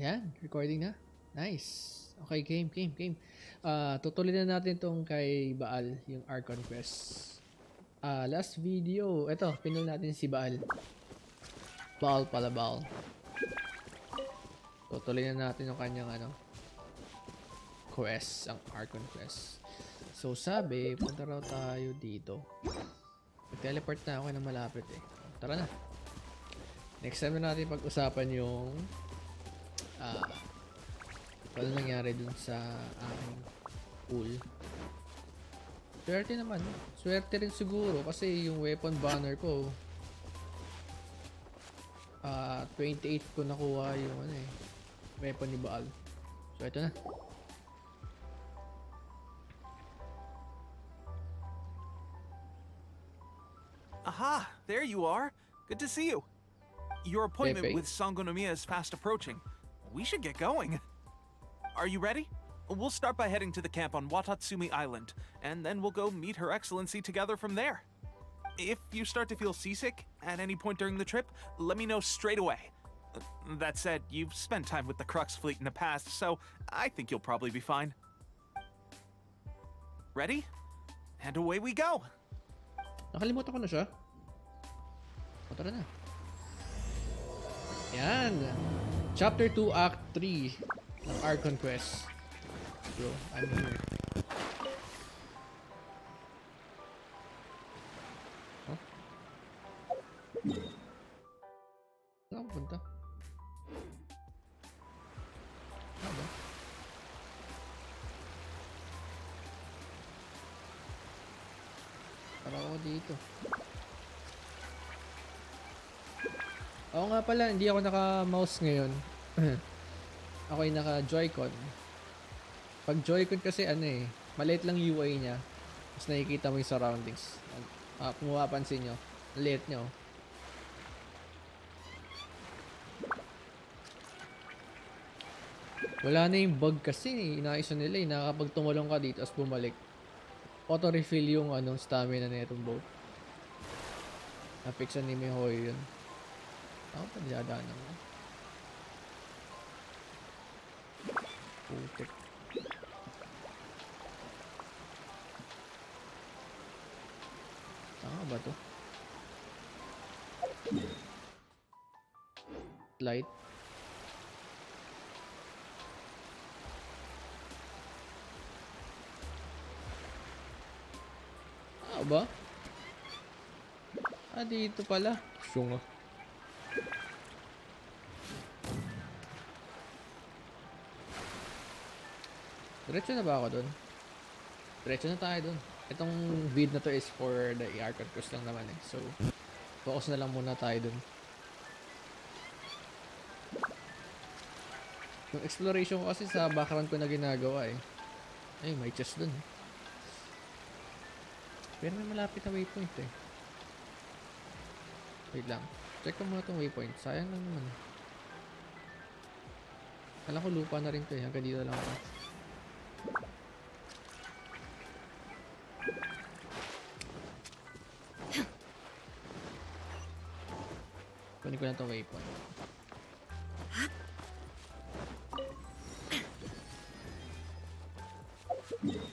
Yan, recording na. Nice. Okay, game. Tutuloy na natin tong kay Baal, yung Archon quest. Last video, eto, pinul natin si Baal. Baal. Tutuloy na natin yung kanyang quest, ang Archon quest. So sabi, punta raw tayo dito. Mag-teleport na ako na malapit eh. Tara na. Next time na natin pag-usapan yung ano nangyari dun sa aking pool. Swerte naman. Swerte rin siguro kasi yung weapon banner ko 28 ko nakuha yung weapon ni Baal. So ito na. Aha! There you are! Good to see you. Your appointment Pepe. with Sangonomiya is fast approaching. We should get going. Are you ready? We'll start by heading to the camp on Watatsumi Island, and then we'll go meet Her Excellency together from there. If you start to feel seasick at any point during the trip, let me know straight away. That said, you've spent time with the Crux fleet in the past, so I think you'll probably be fine. Ready? And away we go! Nakalimutan ko na siya. O, tara na. Yan. Chapter 2, Act 3 ng Archon Quest. Bro, I'm here. Huh? Saan ako punta? Ano ba? Para ako dito. Oo nga pala, hindi ako naka-mouse ngayon. Ako yung naka-Joy-Con. Pag Joy-Con kasi maliit lang UI niya. Mas nakikita mo yung surroundings. Kung mapapansin nyo, maliit nyo. Wala na yung bug kasi inaisa nila nakakapag tumulong ka dito as bumalik. Auto-refill yung stamina na itong boat. Na-fixan ni Mihoy yun. Ako pa niladanan mo. Putik. Tama ba to? Light. Tama ba? Dito pala. Syunga. Diretso na ba ako dun? Diretso na tayo dun. Itong vid na to is for the Archon quest lang naman So, focus na lang muna tayo dun. Yung exploration ko kasi sa background ko na ginagawa Ay, may chest dun Pero may malapit na waypoint Wait lang. Check ko muna itong waypoint. Sayang lang naman. Alam ko lupa na rin to Hanggang dito lang ako. Kunin ko na itong waypoint.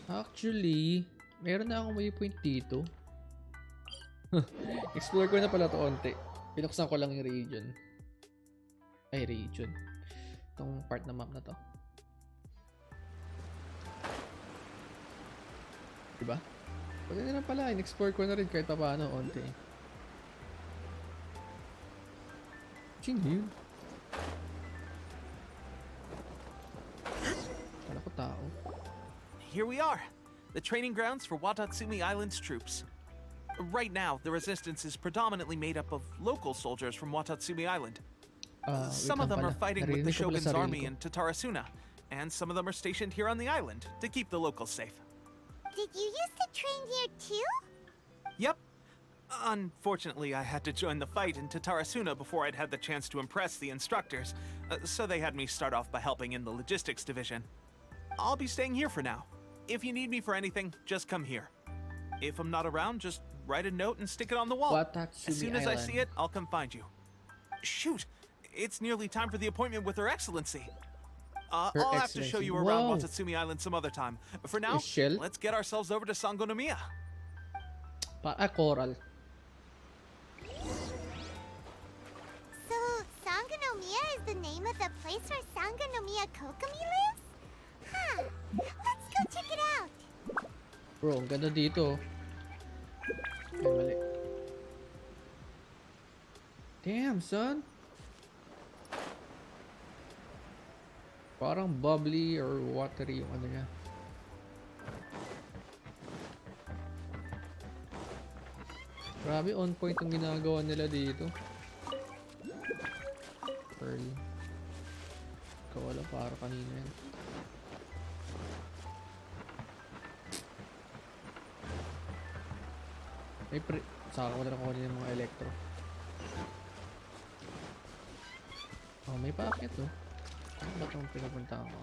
Actually, meron na akong waypoint dito. Explore ko na pala ito onti. Pinuksan ko lang yung region. Ay, region. Itong part na map na to. Diba? Pwede na lang pala. In-explore ko na rin kahit paano onti. Sino yun? Kala ko tao. Here we are, the training grounds for Watatsumi Island's troops. Right now, the resistance is predominantly made up of local soldiers from Watatsumi Island. Some of them are fighting with the Shogun's army in Tatarasuna, and some of them are stationed here on the island to keep the locals safe. Did you used to train here too? Yep. Unfortunately, I had to join the fight in Tatarasuna before I'd had the chance to impress the instructors, so they had me start off by helping in the logistics division. I'll be staying here for now. If you need me for anything, just come here. If I'm not around, just write a note and stick it on the wall. Watatsumi As soon as I Island. see it, I'll come find you. Shoot! it's nearly time for the appointment with Her Excellency. Her I'll have to show Excellency. you around Wow. Watatsumi Island some other time. For now, A shell? let's get ourselves over to Sangonomiya. Coral. So, Sangonomiya is the name of the place where Sangonomiya Kokomi lives? Huh. Let's go check it out. Bro, ang ganda dito. Ay, mali. Damn, son. Parang bubbly or watery yung ano niya. Grabe, on point yung ginagawa nila dito. Pearl. Ikaw wala, para kanina yan. May saka ko na lang kunin yung mga electro. Oh, may paakyat oh. Ano ba itong pinapuntahan ko?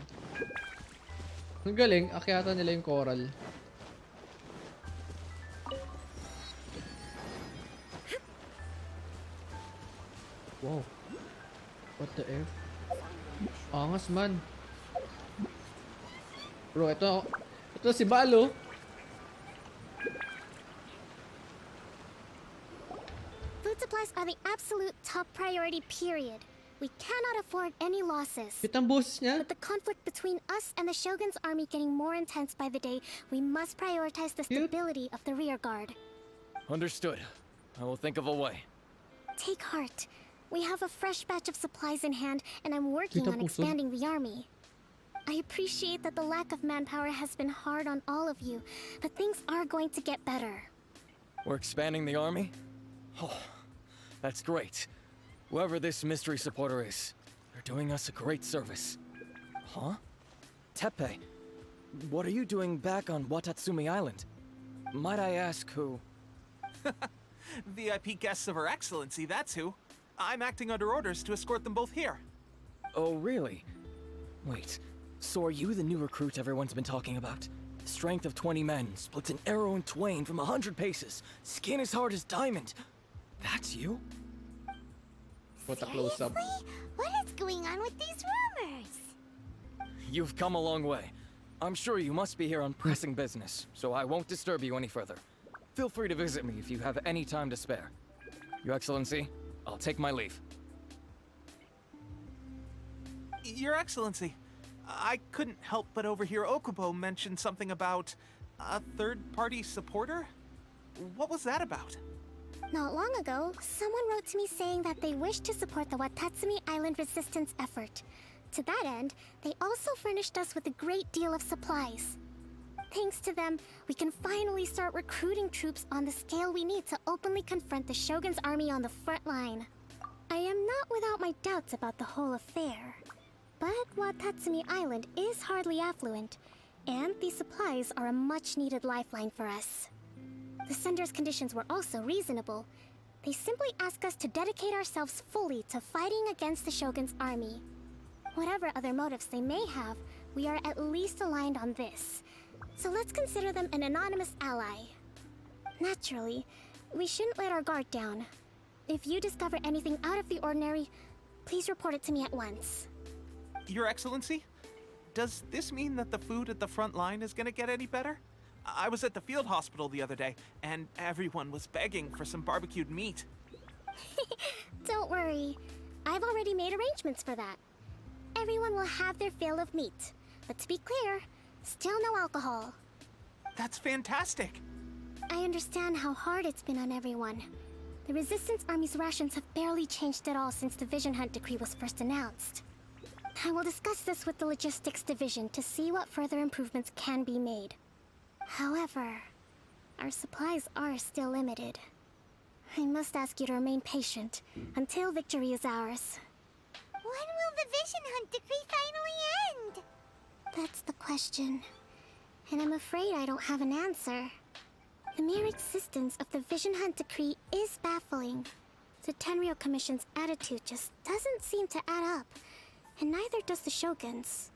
Ang galing, akyatan nila yung coral. Wow. What the F? Angas man. Bro, ito si Baal oh. Food supplies are the absolute top priority, period. We cannot afford any losses. Cute ang boses niya. With the conflict between us and the Shogun's army getting more intense by the day, we must prioritize the Cute. stability of the rear guard. Understood. I will think of a way. Take heart. We have a fresh batch of supplies in hand, and I'm working Kita on puso. expanding the army. I appreciate that the lack of manpower has been hard on all of you, but things are going to get better. We're expanding the army? Oh, that's great. Whoever this mystery supporter is, they're doing us a great service. Huh? Teppei, what are you doing back on Watatsumi Island? Might I ask who? VIP guests of Her Excellency, that's who. I'm acting under orders to escort them both here. Oh, really? Wait, so are you the new recruit everyone's been talking about? Strength of 20 men, splits an arrow in twain from 100 paces, skin as hard as diamond. That's you? What a close up. Seriously? What is going on with these rumors? You've come a long way. I'm sure you must be here on pressing business, so I won't disturb you any further. Feel free to visit me if you have any time to spare. Your Excellency, I'll take my leave. Your Excellency, I couldn't help but overhear Okubo mention something about a third-party supporter? What was that about? Not long ago, someone wrote to me saying that they wish to support the Watatsumi Island resistance effort. To that end, they also furnished us with a great deal of supplies. Thanks to them, we can finally start recruiting troops on the scale we need to openly confront the Shogun's army on the front line. I am not without my doubts about the whole affair. But Watatsumi Island is hardly affluent, and these supplies are a much-needed lifeline for us. The sender's conditions were also reasonable. They simply ask us to dedicate ourselves fully to fighting against the Shogun's army. Whatever other motives they may have, we are at least aligned on this. So let's consider them an anonymous ally. Naturally, we shouldn't let our guard down. If you discover anything out of the ordinary, please report it to me at once. Your Excellency, does this mean that the food at the front line is gonna get any better? I was at the field hospital the other day, and everyone was begging for some barbecued meat. Don't worry. I've already made arrangements for that. Everyone will have their fill of meat. But to be clear, still no alcohol. That's fantastic. I understand how hard it's been on everyone. The Resistance Army's rations have barely changed at all since the Vision Hunt decree was first announced. I will discuss this with the Logistics Division to see what further improvements can be made. However, our supplies are still limited. I must ask you to remain patient until victory is ours. When will the Vision Hunt decree finally end? That's the question. And I'm afraid I don't have an answer. The mere existence of the Vision Hunt decree is baffling. The Tenryou Commission's attitude just doesn't seem to add up, and neither does the Shogun's.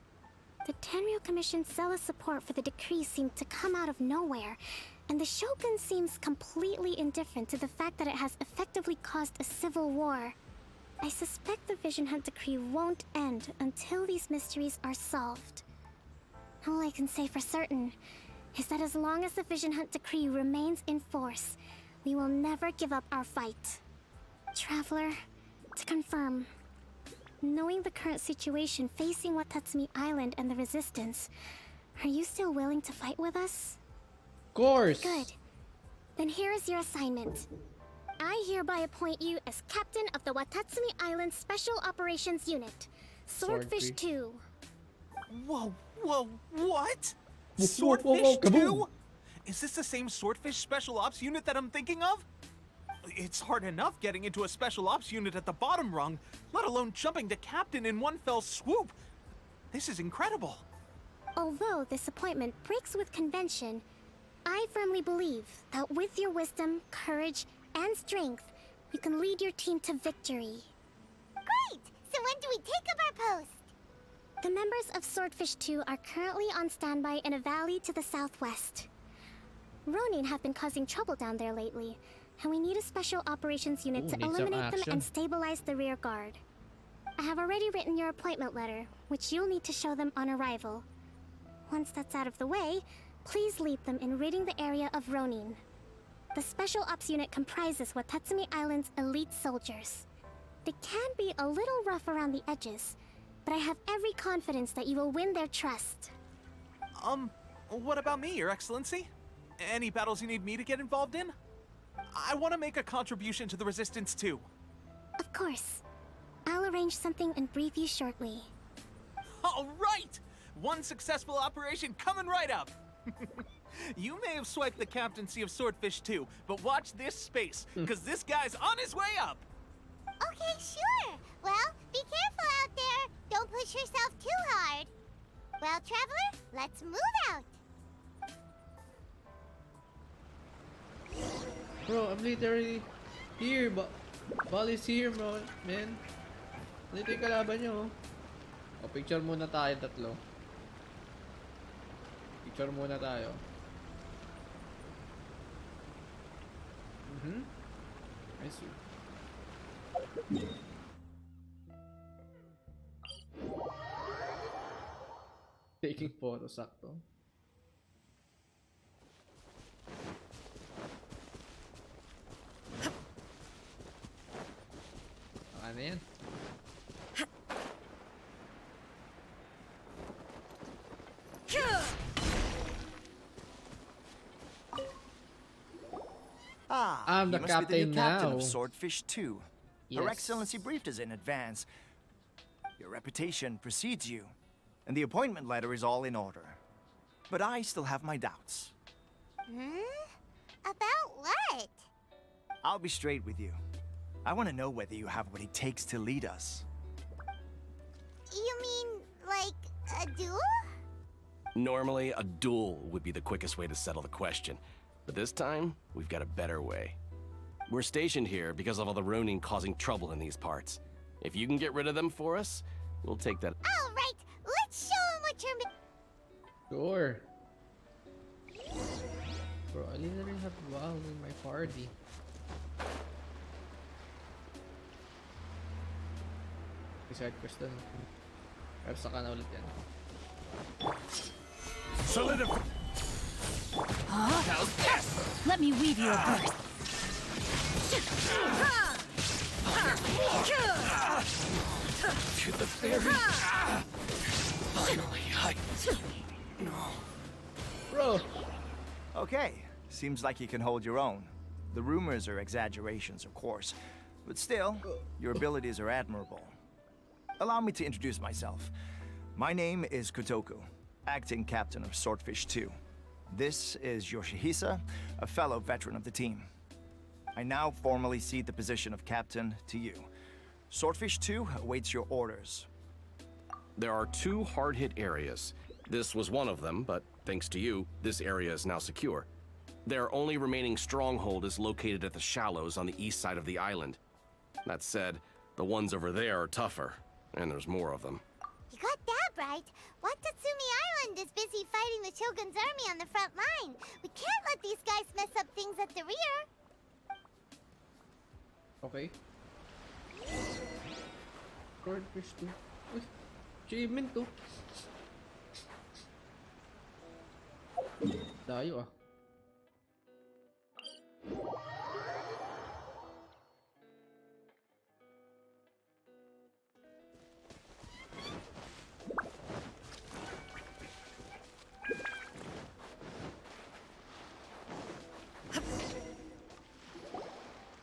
The Tenryou Commission's zealous support for the decree seemed to come out of nowhere, and the Shogun seems completely indifferent to the fact that it has effectively caused a civil war. I suspect the Vision Hunt decree won't end until these mysteries are solved. All I can say for certain is that as long as the Vision Hunt decree remains in force, we will never give up our fight. Traveler, to confirm, knowing the current situation facing Watatsumi Island and the Resistance, are you still willing to fight with us? Of course. Good. Then here is your assignment. I hereby appoint you as captain of the Watatsumi Island Special Operations Unit, Swordfish Swordfish. 2. Whoa, what? Whoa, Swordfish whoa, 2? kaboom. Is this the same Swordfish Special Ops unit that I'm thinking of? It's hard enough getting into a Special Ops unit at the bottom rung, let alone jumping to captain in one fell swoop. This is incredible. Although this appointment breaks with convention, I firmly believe that with your wisdom, courage, and strength, you can lead your team to victory. Great! So when do we take up our post? The members of Swordfish 2 are currently on standby in a valley to the southwest. Ronin have been causing trouble down there lately, and we need a special operations unit Ooh, to need some eliminate them action. and stabilize the rear guard. I have already written your appointment letter, which you'll need to show them on arrival. Once that's out of the way, please lead them in ridding the area of Ronin. The Special Ops unit comprises Watatsumi Island's elite soldiers. They can be a little rough around the edges, but I have every confidence that you will win their trust. What about me, Your Excellency? Any battles you need me to get involved in? I want to make a contribution to the Resistance too. Of course. I'll arrange something and brief you shortly. All right! One successful operation coming right up! You may have swiped the captaincy of Swordfish 2, but watch this space, because this guy's on his way up! Okay, sure. Well, be careful out there. Don't push yourself too hard. Well, Traveler, let's move out. Bro, I'm literally here. Baal is here, bro. Man. Dito yung kalaban nyo. O, picture muna tayo tatlo. Picture muna tayo. I see. Taking photo, sakto. Ano yan? Ah, I'm the you must be the new captain captain now. of Swordfish 2. Her Yes. Excellency briefed us in advance. Your reputation precedes you, and the appointment letter is all in order. But I still have my doubts. About what? I'll be straight with you. I want to know whether you have what it takes to lead us. You mean, like, a duel? Normally, a duel would be the quickest way to settle the question. But this time, we've got a better way. We're stationed here because of all the Ronin causing trouble in these parts. If you can get rid of them for us, we'll take that. All right, let's show him what you're Sure. Bro, I literally have Baal in my party. Side quest dun. Pero saka na ulit yan. Let me weave you a berth. To the very... Finally, Bro! Okay, seems like you can hold your own. The rumors are exaggerations, of course, but still, your abilities are admirable. Allow me to introduce myself. My name is Kotoku, acting captain of Swordfish 2. This is Yoshihisa, a fellow veteran of the team. I now formally cede the position of captain to you. Swordfish 2 awaits your orders. There are 2 hard-hit areas. This was one of them, but thanks to you, this area is now secure. Their only remaining stronghold is located at the shallows on the east side of the island. That said, the ones over there are tougher, and there's more of them. You got that right. Watatsumi Island is busy fighting the Shogun's army on the front line. We can't let these guys mess up things at the rear. Okay. Swordfish 2. Uy, achievement to. Dayo ah.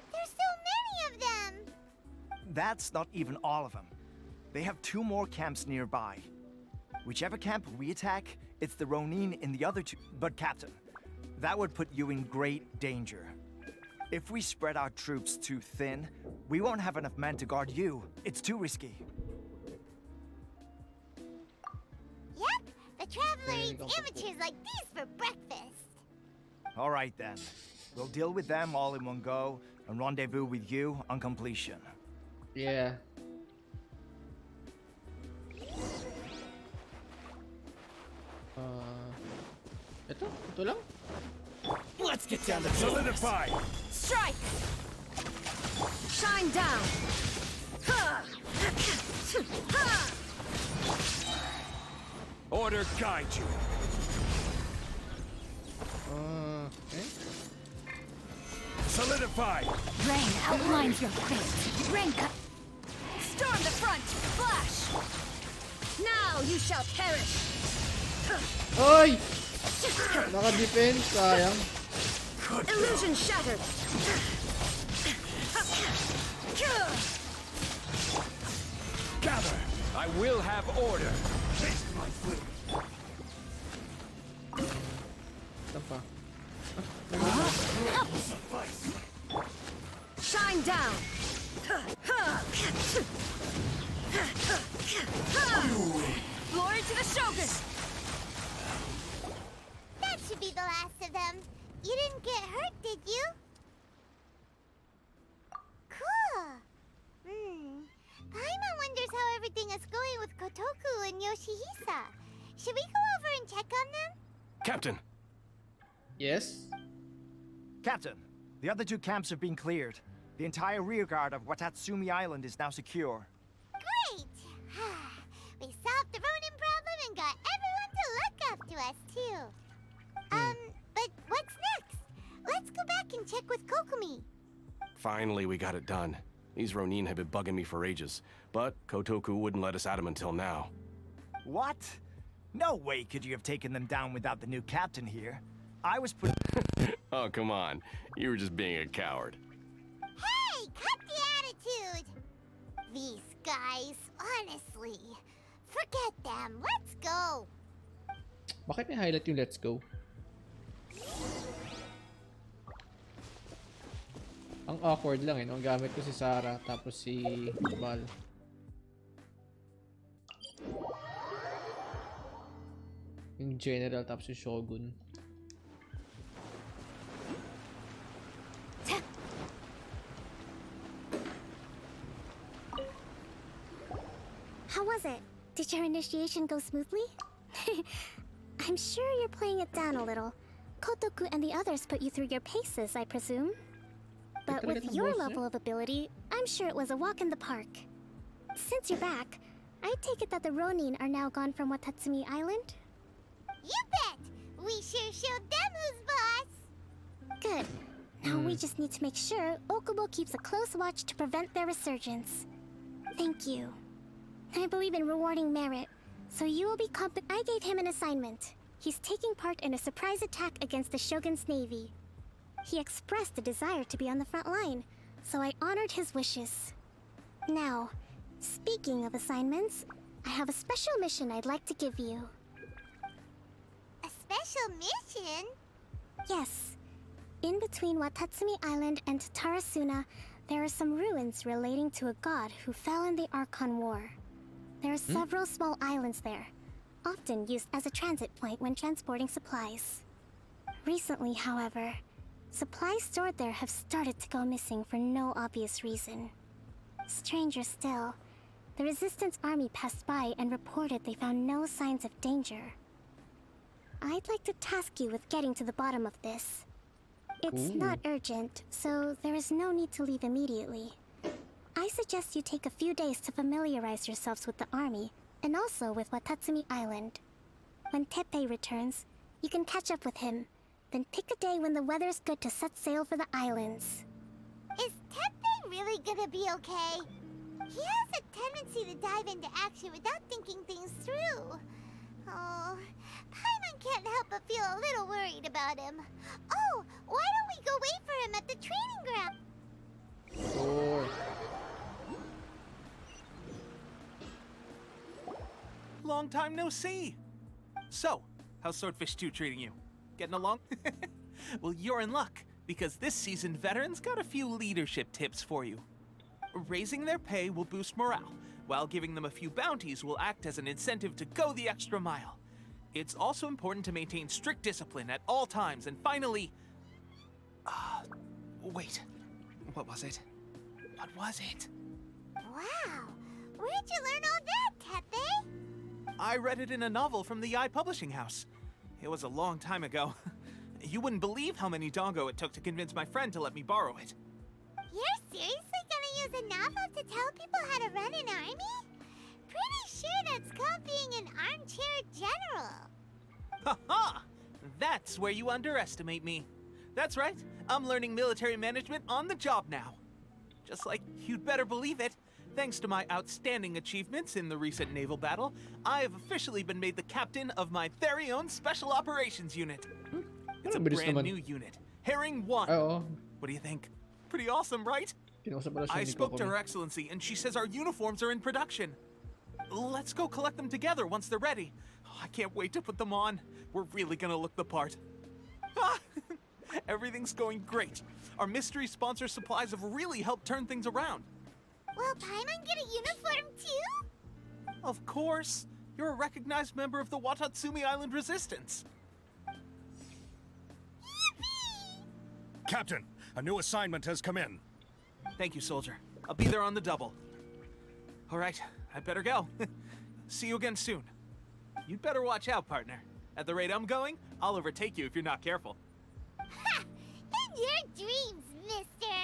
There's so many of them! That's not even all of them. They have 2 more camps nearby. Whichever camp we attack, it's the Ronin in the other 2. But Captain, that would put you in great danger. If we spread our troops too thin, we won't have enough men to guard you. It's too risky. Yep, the Traveler There you eats go. amateurs like these for breakfast. All right then. We'll deal with them all in one go and rendezvous with you on completion. Yeah. Ito lang? Let's get down to Solidify! Strike! Shine down! Order guide you. Okay. Solidify! Rain outlines your fate. Rain cut. Storm the front! Flash! Now you shall perish! Ay! Naka-defense, sayang. Illusion shattered! Gather! I will have order. Ito pa. Shine down! Glory to the Shogun! That should be the last of them. You didn't get hurt, did you? Cool. Paimon wonders how everything is going with Kotoku and Yoshihisa. Should we go over and check on them? Captain, Yes? Captain, the other 2 camps have been cleared. The entire rearguard of Watatsumi Island is now secure. Great! We solved the Ronin problem and got everyone to look after us, too. But what's next? Let's go back and check with Kokumi. finally we got it done. These Ronin have been bugging me for ages, but Kotoku wouldn't let us at them until now. What? No way could you have taken them down without the new captain here. I was put. Oh, come on. You were just being a coward. Hey, cut the attitude! These guys, honestly. Forget them. Let's go. Bakit may highlight yung let's go? Ang awkward lang eh, no? Ang gamit ko si Sarah, tapos si Baal. Yung general, tapos yung shogun. How was it? Did your initiation go smoothly? I'm sure you're playing it down a little. Kotoku and the others put you through your paces, I presume. But with your level of ability, I'm sure it was a walk in the park. Since you're back, I take it that the Ronin are now gone from Watatsumi Island? You bet! We sure showed them who's boss! Good. Now we just need to make sure Okubo keeps a close watch to prevent their resurgence. Thank you. I believe in rewarding merit, so you will be I gave him an assignment. He's taking part in a surprise attack against the Shogun's navy. He expressed a desire to be on the front line, so I honored his wishes. Now, speaking of assignments, I have a special mission I'd like to give you. A special mission? Yes. In between Watatsumi Island and Tarasuna, there are some ruins relating to a god who fell in the Archon War. There are several small islands there, often used as a transit point when transporting supplies. Recently, however, supplies stored there have started to go missing for no obvious reason. Stranger still, the Resistance army passed by and reported they found no signs of danger. I'd like to task you with getting to the bottom of this. It's not urgent, so there is no need to leave immediately. I I suggest you take a few days to familiarize yourselves with the army, and also with Watatsumi Island. When Teppei returns, you can catch up with him, then pick a day when the weather's good to set sail for the islands. Is Teppei really gonna be okay? He has a tendency to dive into action without thinking things through. Oh, Paimon can't help but feel a little worried about him. Oh, why don't we go wait for him at the training ground? Sure. Long time no see. So, how's Swordfish 2 treating you? Getting along? Well, you're in luck, because this seasoned veterans got a few leadership tips for you. Raising their pay will boost morale, while giving them a few bounties will act as an incentive to go the extra mile. It's also important to maintain strict discipline at all times, and finally... wait. What was it? What was it? Wow, where'd you learn all that, Teppei? I read it in a novel from the Eye Publishing House. It was a long time ago. You wouldn't believe how many dongo it took to convince my friend to let me borrow it. You're seriously gonna use a novel to tell people how to run an army? Pretty sure that's called being an armchair general. Ha ha! That's where you underestimate me. That's right, I'm learning military management on the job now. Just like you'd better believe it, thanks to my outstanding achievements in the recent naval battle, I have officially been made the captain of my very own Special Operations Unit. It's a Mabilis brand naman. new unit, Herring 1. Oo. What do you think? Pretty awesome, right? Kinausap pala siya I ni spoke to Kokomi. Her Excellency, and she says our uniforms are in production. Let's go collect them together once they're ready. Oh, I can't wait to put them on. We're really gonna look the part. Ah, everything's going great. Our mystery sponsor supplies have really helped turn things around. Will Paimon get a uniform too? Of course. You're a recognized member of the Watatsumi Island Resistance. Yippee! Captain, a new assignment has come in. Thank you, soldier. I'll be there on the double. All right, I better go. See you again soon. You'd better watch out, partner. At the rate I'm going, I'll overtake you if you're not careful. Ha! In your dreams, mister!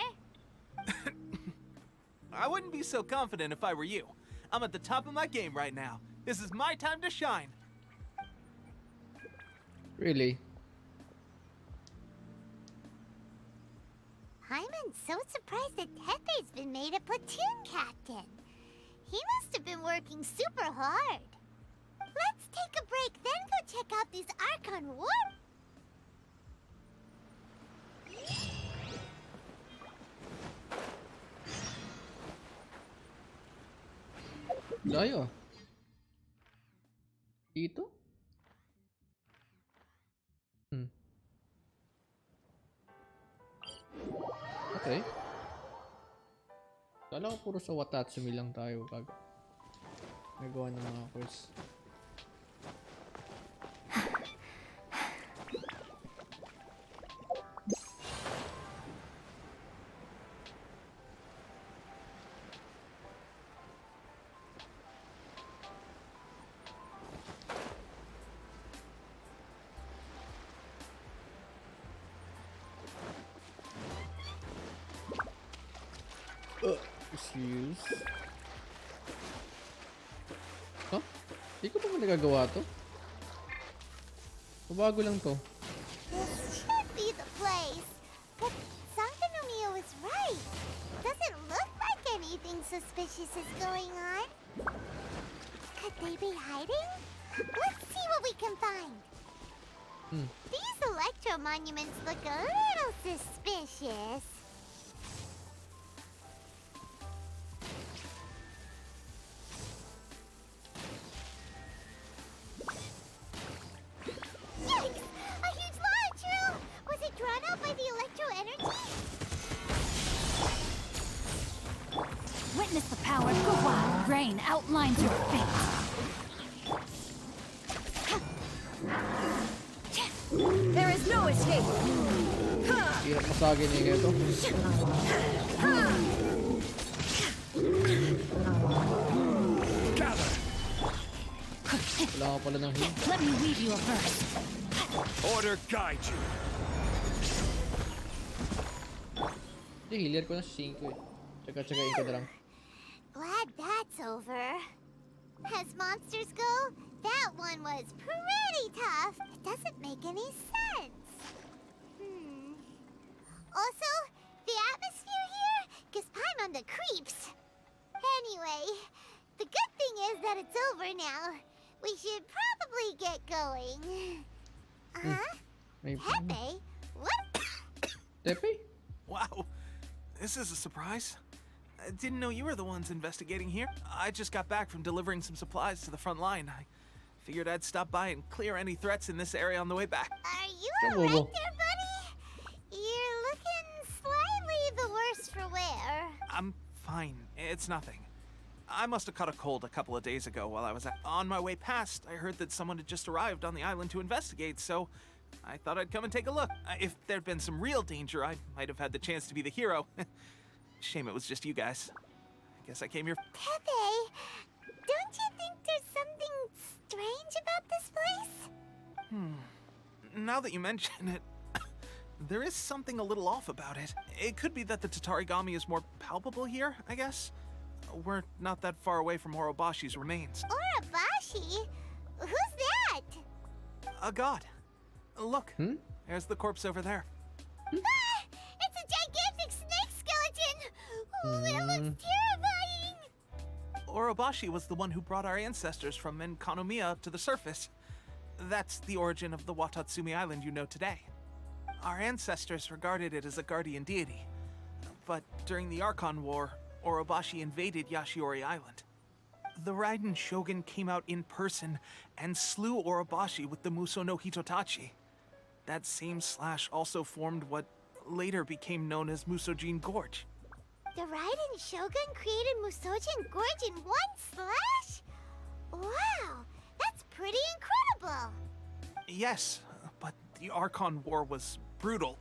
I wouldn't be so confident if I were you. I'm at the top of my game right now. This is my time to shine. Really? Paimon's so surprised that Teppei's been made a platoon captain. He must have been working super hard. Let's take a break, then go check out these Archon war... Layo. Dito? Okay. Kala ko puro sa Watatsumi lang tayo pag nagawa ng mga quest. Excuse. Huh? Di ko pa ba nagagawa to? Bago lang to. This should be the place. But Sankanomiya was right. Doesn't look like anything suspicious is going on. Could they be hiding? Let's see what we can find. These electro monuments look a little suspicious. Yikes! A huge large room! Was it drawn out by the electro energy? Witness the power of the wild rain outlines your fate. There is no escape. Hirap masagin niya ito. Gather! Wala ka pala ng heal. Let me read you a verse. Order guide you. Hindi, healer ko na si 5 eh. Tsaka-tsagain ko na lang. Glad that's over. As monsters go, that one was pretty tough. It doesn't make any sense. Also, the atmosphere here gives Paimon the creeps. Anyway, the good thing is that it's over now. We should probably get going. Huh? May Pepe? What? Tepe? Wow, this is a surprise. I didn't know you were the ones investigating here. I just got back from delivering some supplies to the front line. I figured I'd stop by and clear any threats in this area on the way back. Are you Come alright over. there, buddy? You're looking slightly the worse for wear. I'm fine. It's nothing. I must have caught a cold a couple of days ago while I was on my way past. I heard that someone had just arrived on the island to investigate, so I thought I'd come and take a look. If there'd been some real danger, I might have had the chance to be the hero. Shame it was just you guys. I guess I came here. Pepe, don't you think there's something strange about this place? Now that you mention it, there is something a little off about it. It could be that the Tatarigami is more palpable here, I guess. We're not that far away from Orobashi's remains. Orobashi? Who's that? A god. Look, there's the corpse over there. Ah! It's a gigantic snake skeleton! Oh, it looks terrifying! Orobashi was the one who brought our ancestors from Enkanomiya to the surface. That's the origin of the Watatsumi Island you know today. Our ancestors regarded it as a guardian deity. But during the Archon War, Orobashi invaded Yashiori Island. The Raiden Shogun came out in person and slew Orobashi with the Muso no Hitotachi. That same slash also formed what later became known as Musojin Gorge. The Raiden Shogun created Musojin Gorge in one slash? Wow, that's pretty incredible! Yes, but the Archon War was brutal.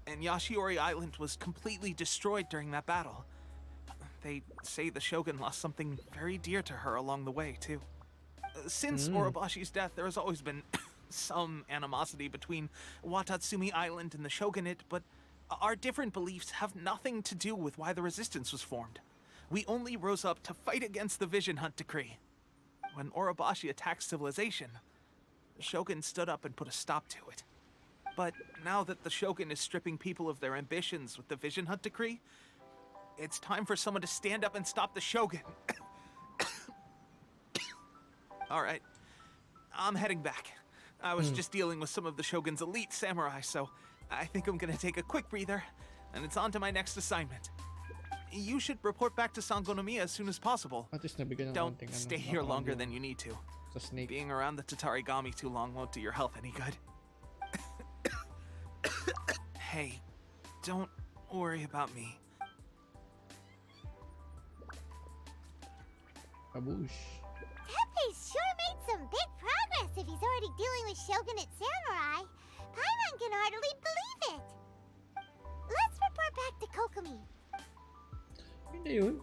And Yashiori Island was completely destroyed during that battle. They say the Shogun lost something very dear to her along the way, too. Since Orobashi's death, there has always been some animosity between Watatsumi Island and the Shogunate, but our different beliefs have nothing to do with why the resistance was formed. We only rose up to fight against the Vision Hunt Decree. When Orobashi attacked civilization, the Shogun stood up and put a stop to it. But now that the Shogun is stripping people of their ambitions with the Vision Hunt Decree, it's time for someone to stand up and stop the Shogun. All right, I'm heading back. I was just dealing with some of the Shogun's elite samurai, so I think I'm gonna take a quick breather, and it's on to my next assignment. You should report back to Sangonomiya as soon as possible. At least nabigyan ng Don't konting stay here background longer yung than you need to. sa snake. Being around the Tatarigami too long won't do your health any good. Hey, don't worry about me. Kaboosh. Pepe sure made some big progress if he's already dealing with Shogunate samurai. Paimon can hardly believe it. Let's report back to Kokomi. Yun na yun.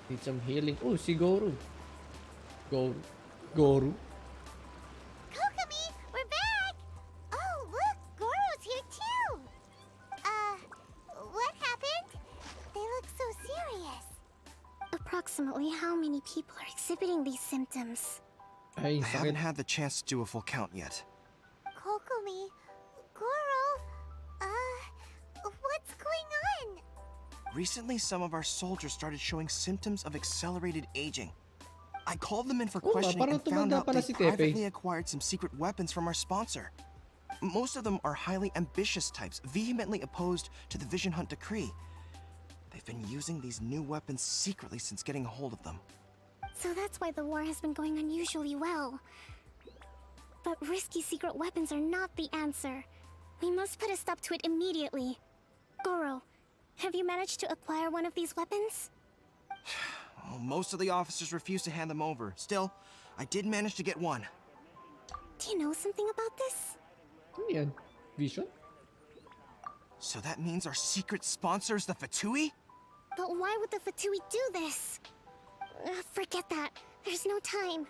Need some healing. Oh, si Goru. Goru. Kokomi, we're back! Oh, look, Goro's here too! What happened? They look so serious. Approximately how many people are exhibiting these symptoms? Ay, I haven't sakit. had the chance to do a full count yet. Kokomi, Goro, what's going on? Recently, some of our soldiers started showing symptoms of accelerated aging. I called them in for Oo nga, questioning parang and found tumanda out pala they si Tepe. privately acquired some secret weapons from our sponsor. Most of them are highly ambitious types, vehemently opposed to the Vision Hunt Decree. They've been using these new weapons secretly since getting a hold of them. So that's why the war has been going unusually well. But risky secret weapons are not the answer. We must put a stop to it immediately. Goro, have you managed to acquire one of these weapons? Well, most of the officers refused to hand them over. Still, I did manage to get one. Do you know something about this? Ano yan? Vision? So that means our secret sponsor is the Fatui? But why would the Fatui do this? Forget that. There's no time.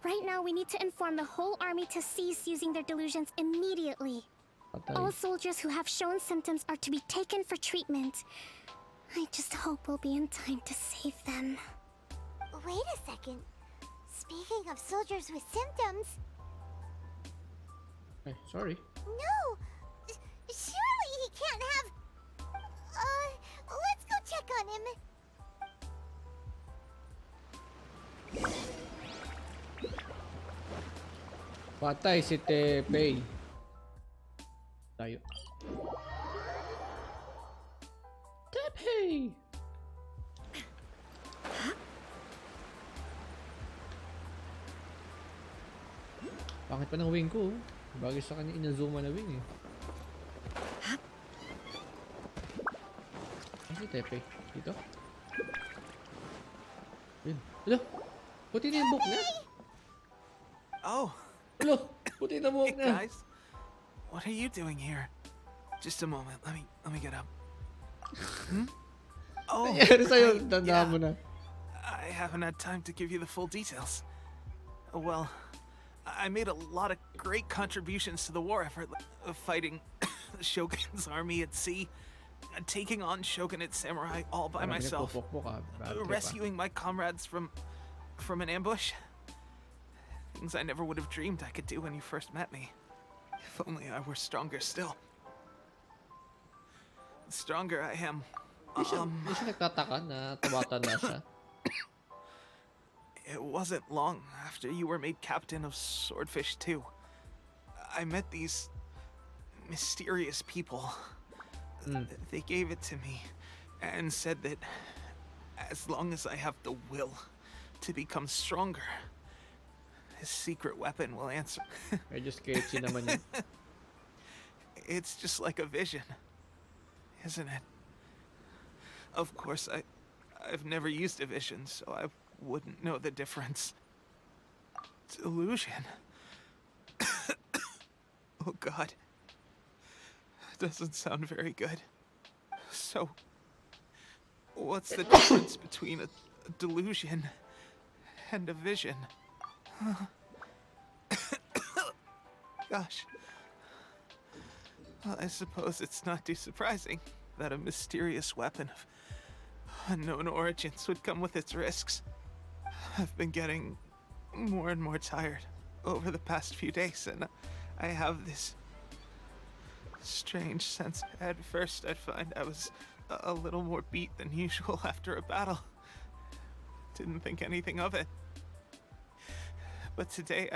Right now, we need to inform the whole army to cease using their delusions immediately. All soldiers who have shown symptoms are to be taken for treatment. I just hope we'll be in time to save them. Wait a second. Speaking of soldiers with symptoms... Hey, sorry. No! Surely he can't have... let's go check on him. Patay si Tepei. Tayo. Tepei! Pangit pa ng wing ko. Bagay sa kanya inazuma na wing eh. Ano si Tepei? Dito? Yun. Alo! Puti na yung book niya! Oh, Alo! Puti na buhok hey niya! guys. What are you doing here? Just a moment. Let me get up. Hmm? Oh, Nangyari sa'yo, right, tandaan mo na. I haven't had time to give you the full details. Well, I made a lot of great contributions to the war effort, fighting the Shogun's army at sea, taking on Shogunate samurai all by myself, rescuing my comrades from an ambush. Things I never would have dreamed I could do when you first met me. If only I were stronger still. The stronger I am. Di siya nagtataka na tumatanda siya. It wasn't long after you were made captain of Swordfish 2. I met these mysterious people. They gave it to me and said that as long as I have the will to become stronger, his secret weapon will answer. Medyo sketchy naman yun. It's just like a vision, isn't it? Of course, I've never used a vision, so I wouldn't know the difference. Delusion. Oh God. Doesn't sound very good. So, what's the difference between a delusion and a vision? Gosh. Well, I suppose it's not too surprising that a mysterious weapon of unknown origins would come with its risks. I've been getting more and more tired over the past few days, and I have this strange sense. At first, I'd find I was a little more beat than usual after a battle. Didn't think anything of it. But today,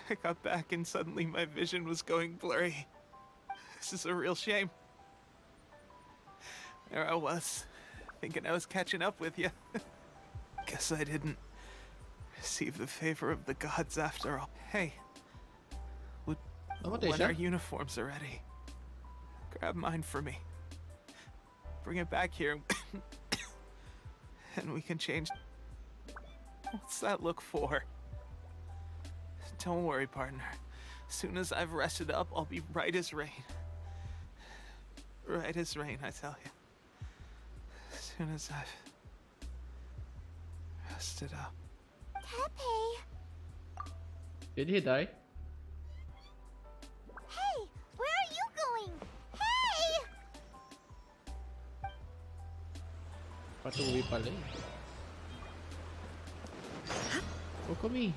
I got back and suddenly my vision was going blurry. This is a real shame. There I was, thinking I was catching up with you. Guess I didn't receive the favor of the gods after all. Hey, when our uniforms are ready, grab mine for me. Bring it back here, and we can change. What's that look for? Don't worry, partner. As soon as I've rested up, I'll be right as rain. Right as rain, I tell you. As soon as I've rested up. Tepe! Did he die? Hey! Where are you going? Hey! Patuloy pala eh. Oh, kami.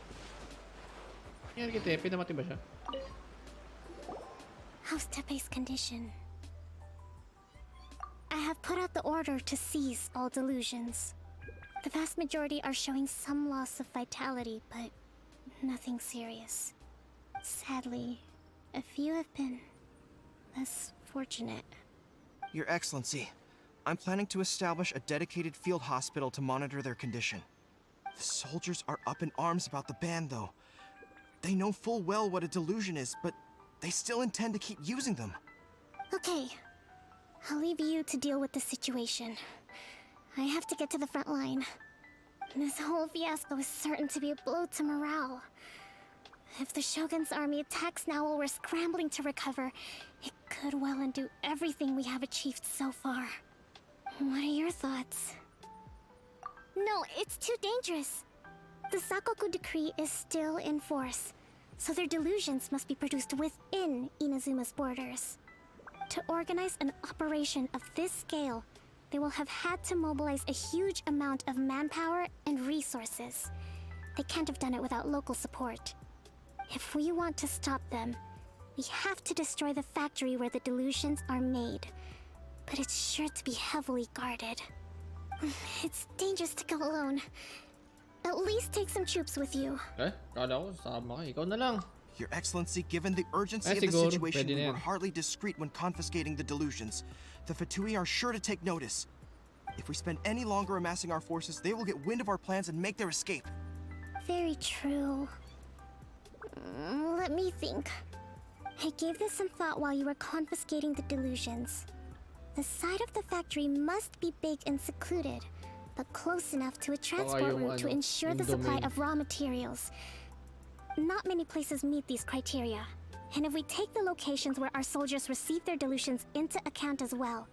Nangyari kay Tepe, namatay ba siya? How's Tepe's condition? I have put out the order to seize all delusions. The vast majority are showing some loss of vitality, but nothing serious. Sadly, a few have been less fortunate. Your Excellency, I'm planning to establish a dedicated field hospital to monitor their condition. The soldiers are up in arms about the ban, though. They know full well what a delusion is, but they still intend to keep using them. Okay, I'll leave you to deal with the situation. I have to get to the front line. This whole fiasco is certain to be a blow to morale. If the Shogun's army attacks now while we're scrambling to recover, it could well undo everything we have achieved so far. What are your thoughts? No, it's too dangerous. The Sakoku decree is still in force, so their delusions must be produced within Inazuma's borders. To organize an operation of this scale, they will have had to mobilize a huge amount of manpower and resources. They can't have done it without local support. If we want to stop them, we have to destroy the factory where the delusions are made. But it's sure to be heavily guarded. It's dangerous to go alone. At least take some troops with you. Kala ko, sama ka. Ikaw na lang. Your Excellency, given the urgency of the siguro, situation, pwede na we yan. were hardly discreet when confiscating the delusions. The Fatui are sure to take notice. If we spend any longer amassing our forces, they will get wind of our plans and make their escape. Very true. Let me think. I gave this some thought while you were confiscating the delusions. The side of the factory must be big and secluded, but close enough to a transport yung route to ano, ensure yung the supply domain. of raw materials. Not many places meet these criteria. And if we take the locations where our soldiers receive their delusions into account as well,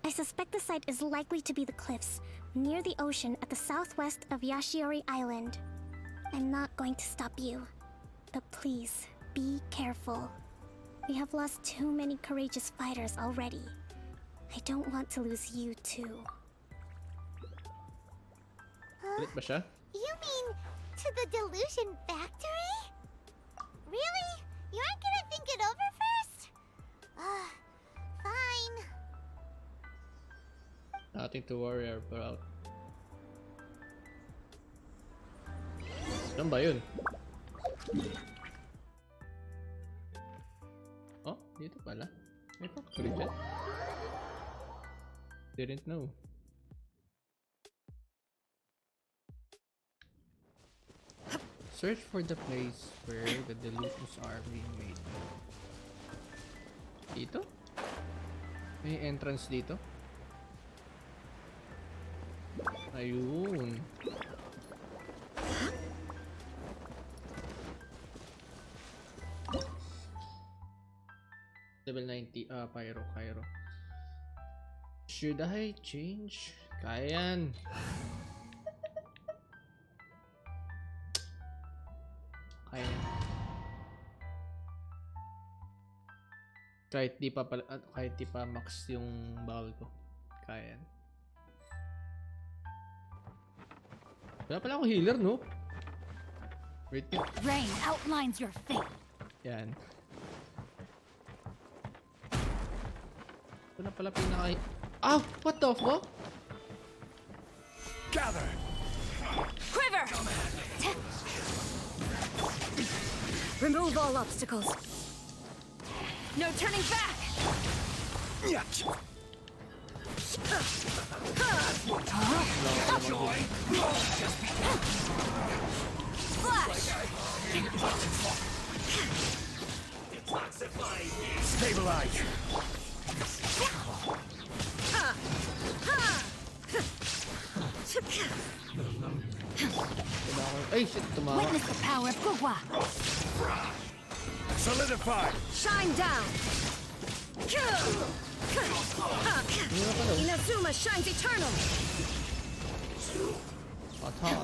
I suspect the site is likely to be the cliffs, near the ocean at the southwest of Yashiori Island. I'm not going to stop you, but please, be careful. We have lost too many courageous fighters already. I don't want to lose you too. Ulit ba siya? You mean to the delusion factory? Really? You aren't gonna think it over first? Fine. Nothing to worry about. Saan ba yun? Oh, dito pala. May factory dyan. Didn't know. Search for the place where the delusions are being made. Dito? May entrance dito? Ayun. Level 90. Pyro. Should I change? Kaya yan. Kaya yan. Kahit di pa max yung Baal ko. Kaya yan. Wala pala ako healer, no? Wait nga. Rain outlines your fate. Yan. Ito na pala pinaka... Ah! What the fuck? Gather! Quiver! Remove all obstacles. No turning back! Flash! Stabilize! Ay, shit! Tumawa. Witness the power of Gugwa. Solidify! Shine down! Inazuma shines eternal! Patay.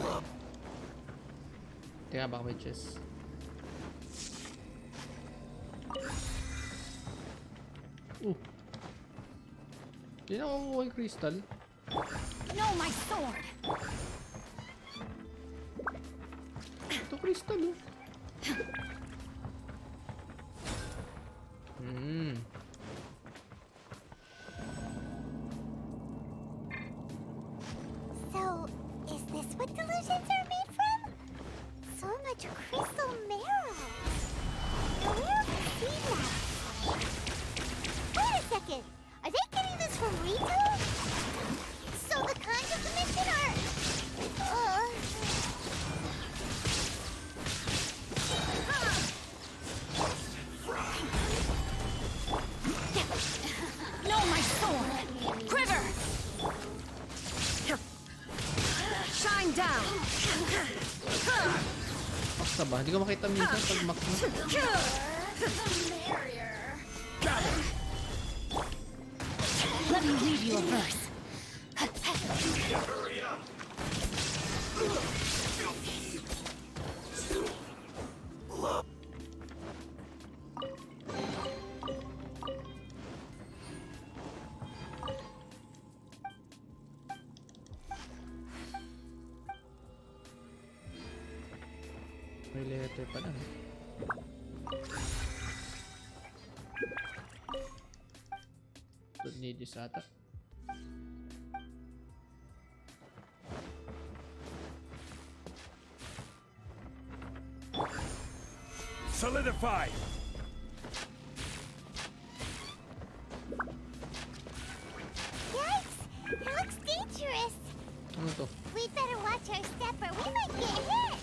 Teka, baka may chest. Hindi na ako kukuha yung crystal. No, my sword! Ito crystal, oh. So, is this what delusions are made from? So much crystal marrow. Now, where have I seen that? Wait a second. Are they getting this from Rito? So the cons of the mission are... No, my sword! Quiver! Shine down! Max na ba? Hindi ko makita minsan pag max na. Let me read you a verse. May letter pa lang. Don't need this ata. Solidify! Yikes! It looks dangerous. Ano to? We'd better watch our step or we might get hit.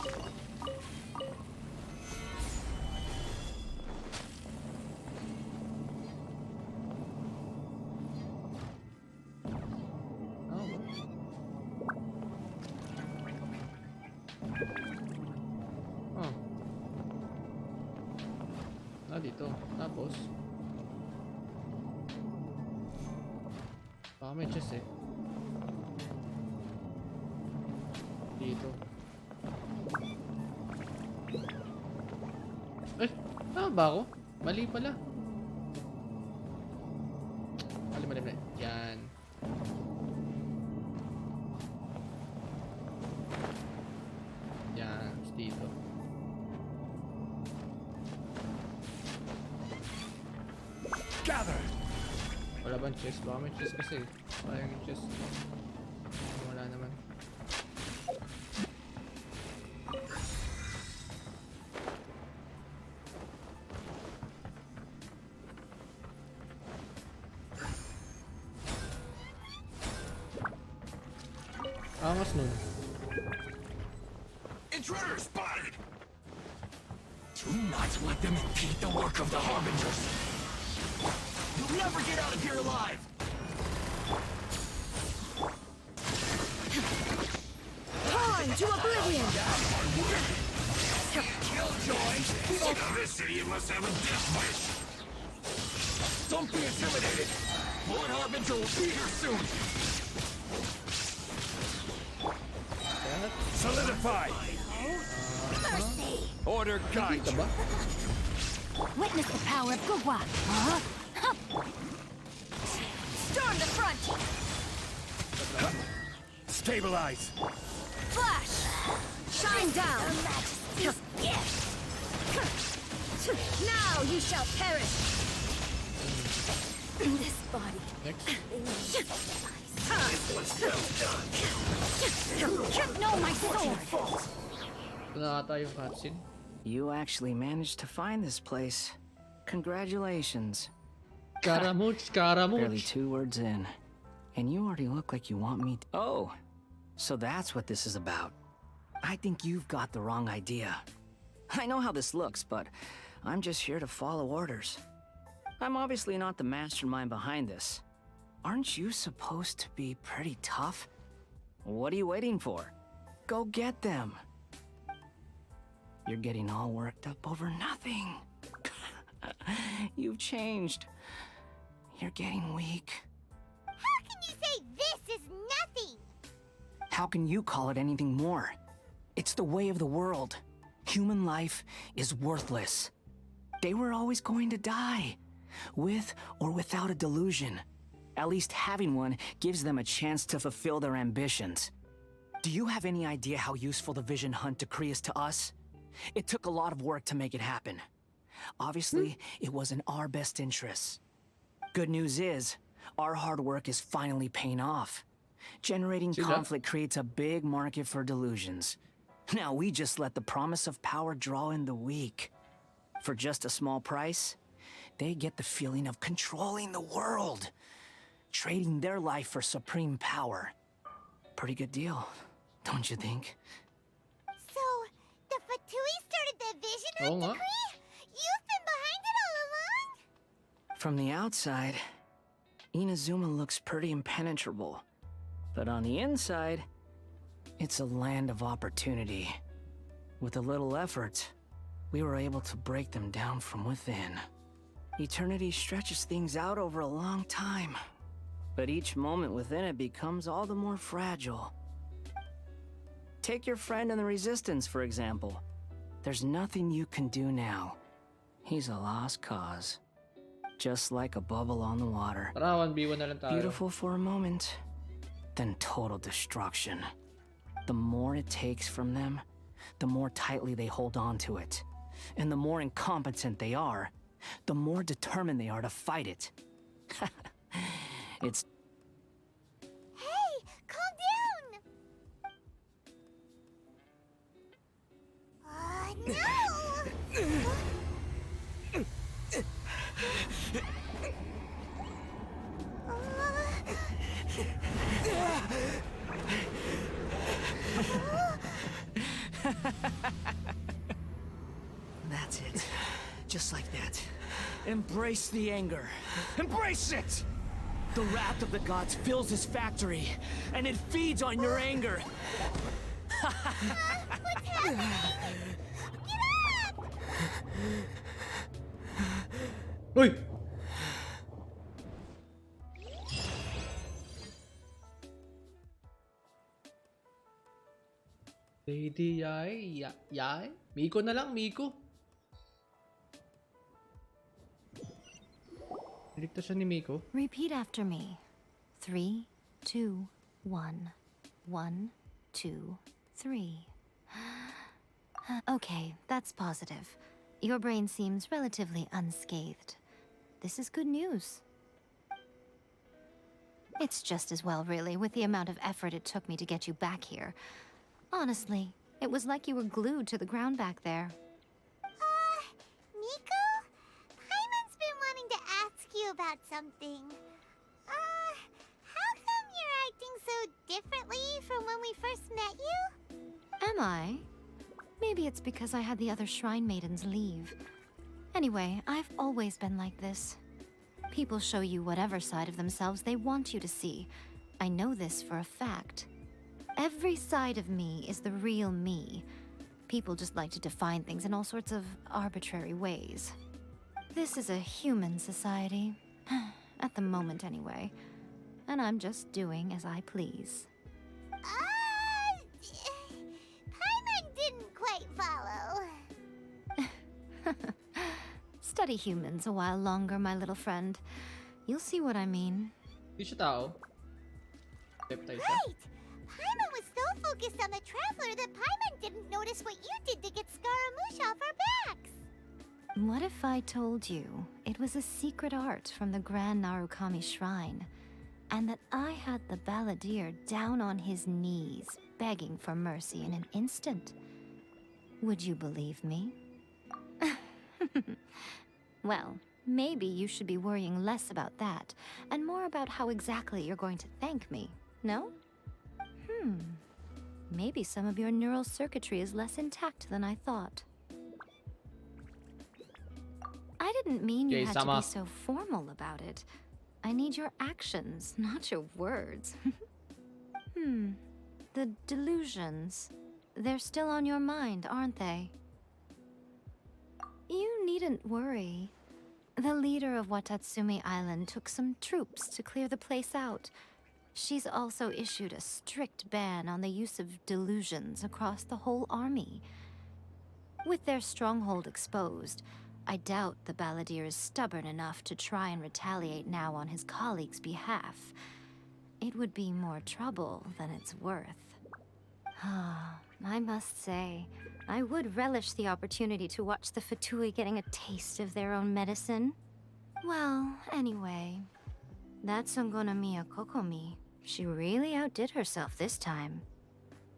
Ano ba? Oh. Ah, dito. Tapos baka may chest eh. Dito. Eh, tama ba ako? Mali pala. Mali. Yan. Yan. Tapos dito. Gather! Wala bang chest? Baka may chest kasi. Sayang yung chest. Wala naman. Angas nun. Intruder spotted! Do not let them impede the work of the Harbingers! You'll never get out of here alive! Time to oblivion! Killjoy! This city must have a death wish! Don't be intimidated! Bullet Harbinger will be here soon! Solidify! Order guide Dito you! ba? Witness the power of Gugwa! Huh? Hup. Storm the front! Stabilize! Flash! Shine down! Now you shall perish! This body. Next. No, my sword! Ito na ata yung cutscene. You actually managed to find this place. Congratulations. Scaramouche, Barely Scaramouche. 2 words in. And you already look like you want me to— Oh, so that's what this is about. I think you've got the wrong idea. I know how this looks, but I'm just here to follow orders. I'm obviously not the mastermind behind this. Aren't you supposed to be pretty tough? What are you waiting for? Go get them. You're getting all worked up over nothing. You've changed. You're getting weak. How can you say this is nothing? How can you call it anything more? It's the way of the world. Human life is worthless. They were always going to die, with or without a delusion. At least having one gives them a chance to fulfill their ambitions. Do you have any idea how useful the Vision Hunt decree is to us? It took a lot of work to make it happen. Obviously, it was in our best interests. Good news is, our hard work is finally paying off. Generating conflict creates a big market for delusions. Now we just let the promise of power draw in the weak. For just a small price, they get the feeling of controlling the world, trading their life for supreme power. Pretty good deal, don't you think? So, the Fatui started the Vision Oo Hunt nga. decree? You've been behind it all along? From the outside, Inazuma looks pretty impenetrable. But on the inside, it's a land of opportunity. With a little effort, we were able to break them down from within. Eternity stretches things out over a long time, but each moment within it becomes all the more fragile. Take your friend in the Resistance, for example. There's nothing you can do now. He's a lost cause. Just like a bubble on the water. Tara, 1v1 na lang tayo. Beautiful for a moment, then total destruction. The more it takes from them, the more tightly they hold on to it. And the more incompetent they are, the more determined they are to fight it. It's... Hey, calm down! No! That's it. Just like that. Embrace the anger. Embrace it! The wrath of the gods fills this factory, and it feeds on your anger. What's happening? Get up! Uy! Lady Yai? Yai? Miko na lang, Miko. Niligtas siya ni Miko. Repeat after me. 3, 2, 1. 1, 2, 3. Okay, that's positive. Your brain seems relatively unscathed. This is good news. It's just as well, really, with the amount of effort it took me to get you back here. Honestly, it was like you were glued to the ground back there. Nico? Paimon's been wanting to ask you about something. How come you're acting so differently from when we first met you? Am I? Maybe it's because I had the other Shrine Maidens leave. Anyway, I've always been like this. People show you whatever side of themselves they want you to see. I know this for a fact. Every side of me is the real me. People just like to define things in all sorts of arbitrary ways. This is a human society. At the moment, anyway. And I'm just doing as I please. Paimon didn't quite follow. Study humans a while longer, my little friend. You'll see what I mean. Di siya tao. Peptide siya. Right! Paimon was so focused on the Traveler that Paimon didn't notice what you did to get Scaramouche off our backs. What if I told you it was a secret art from the Grand Narukami Shrine, and that I had the balladeer down on his knees, begging for mercy in an instant? Would you believe me? Well, maybe you should be worrying less about that, and more about how exactly you're going to thank me, no? Maybe some of your neural circuitry is less intact than I thought. I didn't mean you Okay, had to Sama. be so formal about it. I need your actions, not your words. The delusions. They're still on your mind, aren't they? You needn't worry. The leader of Watatsumi Island took some troops to clear the place out. She's also issued a strict ban on the use of delusions across the whole army. With their stronghold exposed, I doubt the balladeer is stubborn enough to try and retaliate now on his colleagues' behalf. It would be more trouble than it's worth. I must say, I would relish the opportunity to watch the Fatui getting a taste of their own medicine. Well, anyway, that's Songonomiya Kokomi. She really outdid herself this time.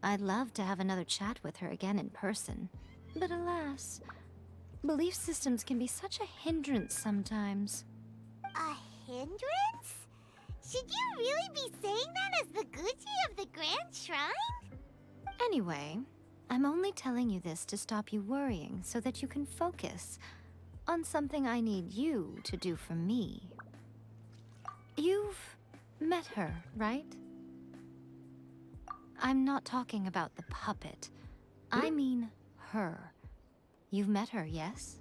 I'd love to have another chat with her again in person. But alas, belief systems can be such a hindrance sometimes. A hindrance? Should you really be saying that as the Gucci of the Grand Shrine? Anyway, I'm only telling you this to stop you worrying so that you can focus on something I need you to do for me. You've met her, right? I'm not talking about the puppet. I mean her. You've met her, yes?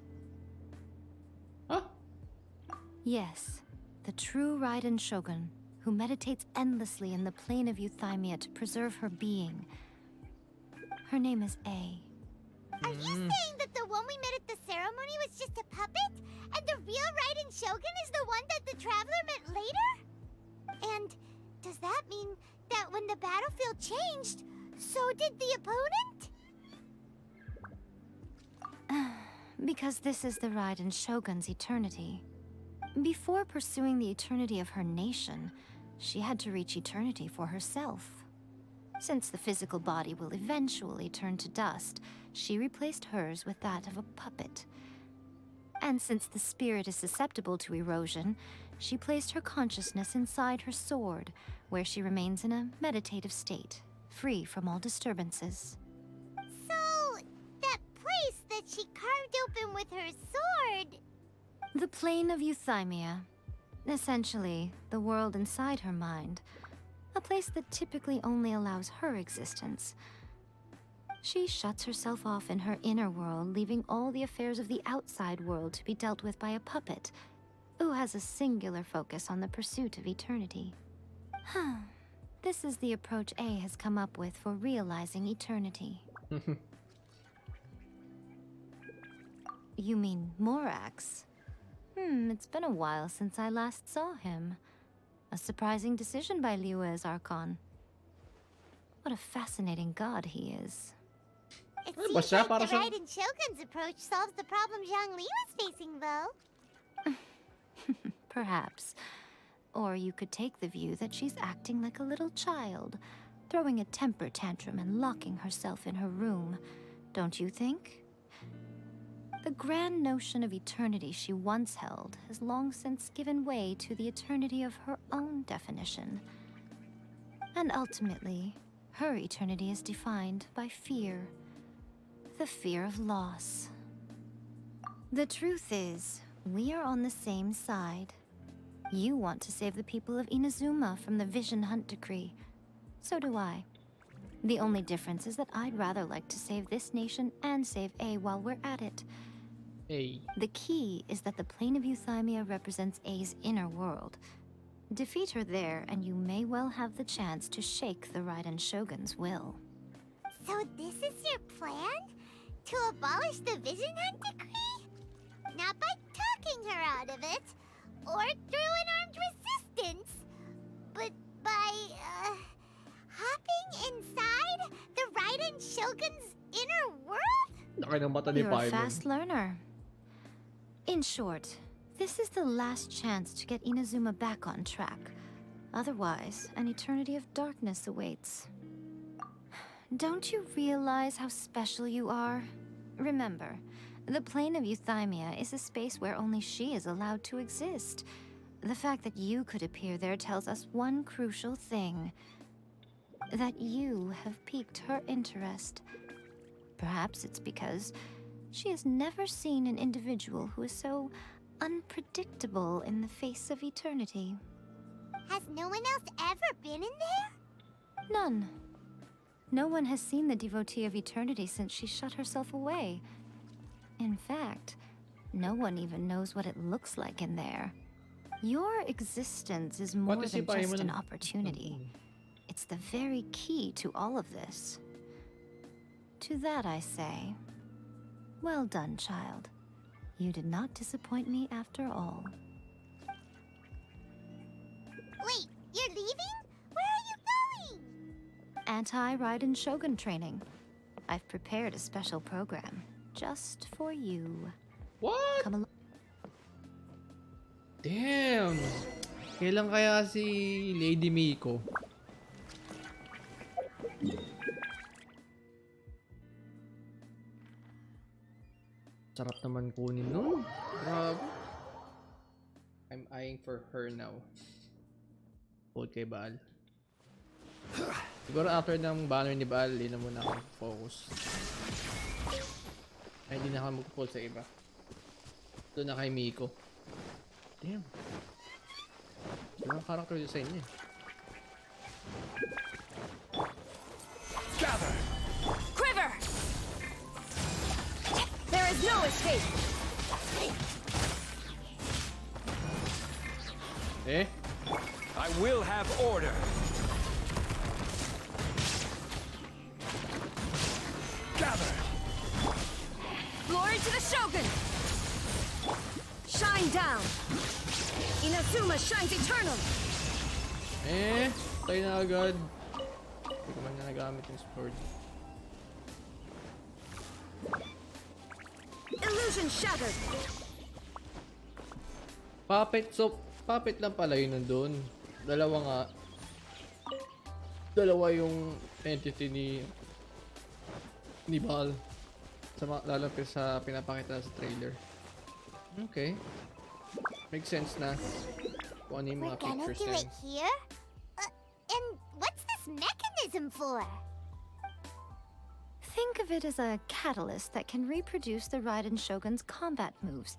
Huh? Yes, the true Raiden Shogun, who meditates endlessly in the plane of Euthymia to preserve her being. Her name is A. Are you saying that the one we met at the ceremony was just a puppet? And the real Raiden Shogun is the one that the Traveler met later? And does that mean that when the battlefield changed, so did the opponent? Because this is the Raiden Shogun's eternity. Before pursuing the eternity of her nation, she had to reach eternity for herself. Since the physical body will eventually turn to dust, she replaced hers with that of a puppet. And since the spirit is susceptible to erosion, she placed her consciousness inside her sword, where she remains in a meditative state, free from all disturbances. So, that place that she carved open with her sword... The plane of Euthymia. Essentially, the world inside her mind. A place that typically only allows her existence. She shuts herself off in her inner world, leaving all the affairs of the outside world to be dealt with by a puppet, who has a singular focus on the pursuit of eternity. This is the approach A has come up with for realizing eternity. You mean Morax? It's been a while since I last saw him. A surprising decision by Liyue's Archon. What a fascinating god he is. It Ano seems ba siya? like Para the sa- Raiden Shogun's approach solves the problem Zhang Li was facing, though. Perhaps. Or you could take the view that she's acting like a little child, throwing a temper tantrum and locking herself in her room. Don't you think? The grand notion of eternity she once held has long since given way to the eternity of her own definition. And ultimately, her eternity is defined by fear. The fear of loss. The truth is, we are on the same side. You want to save the people of Inazuma from the Vision Hunt decree. So do I. The only difference is that I'd rather like to save this nation and save A while we're at it. Hey. The key is that the plane of Euthymia represents A's inner world. Defeat her there, and you may well have the chance to shake the Raiden Shogun's will. So this is your plan? To abolish the Vision Hunt decree? Not by talking her out of it, or through an armed resistance, but by, hopping inside the Raiden Shogun's inner world? Laki ng mata ni You're a Paimon. fast learner. In short, this is the last chance to get Inazuma back on track. Otherwise, an eternity of darkness awaits. Don't you realize how special you are? Remember, the plane of Euthymia is a space where only she is allowed to exist. The fact that you could appear there tells us one crucial thing. That you have piqued her interest. Perhaps it's because she has never seen an individual who is so unpredictable in the face of eternity. Has no one else ever been in there? None. No one has seen the devotee of eternity since she shut herself away. In fact, no one even knows what it looks like in there. Your existence is more What is than si just Paimon an ang- opportunity. It's the very key to all of this. To that I say, well done, child. You did not disappoint me after all. Wait, you're leaving? Where are you going? Anti-Raiden Shogun training. I've prepared a special program just for you. What? Come along. Damn! Kailan kaya si Lady Miko? Sarap naman kunin nun. Grabe. I'm eyeing for her now. Hold kay Baal. Siguro after ng banner ni Baal, hindi na muna ako focus. Ay, hindi na ako mag-pull sa iba. Doon na kay Miko. Damn. Walang character design niya. Gather! Quiver! No escape! Eh? I will have order. Gather. Glory to the Shogun! Shine down! Inazuma shines eternal! Eh? Tayo na agad. Hindi ko man na nagamit yung sword. Illusion shattered! Puppet, so puppet lang pala yun nandun. Dalawa nga. Dalawa yung entity ni Baal. Lalo sa pinapakita sa trailer. Okay. Makes sense na. Kung ano yung We're mga gonna pictures do na it yun. here? And what's this mechanism for? Think of it as a catalyst that can reproduce the Raiden Shogun's combat moves.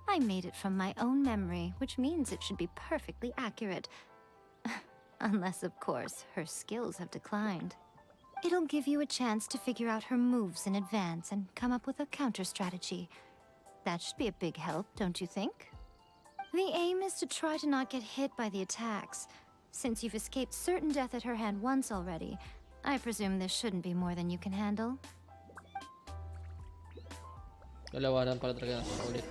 I made it from my own memory, which means it should be perfectly accurate. Unless, of course, her skills have declined. It'll give you a chance to figure out her moves in advance and come up with a counter strategy. That should be a big help, don't you think? The aim is to try to not get hit by the attacks. Since you've escaped certain death at her hand once already, I presume this shouldn't be more than you can handle. Dalawa lang pala talaga nasa ulit.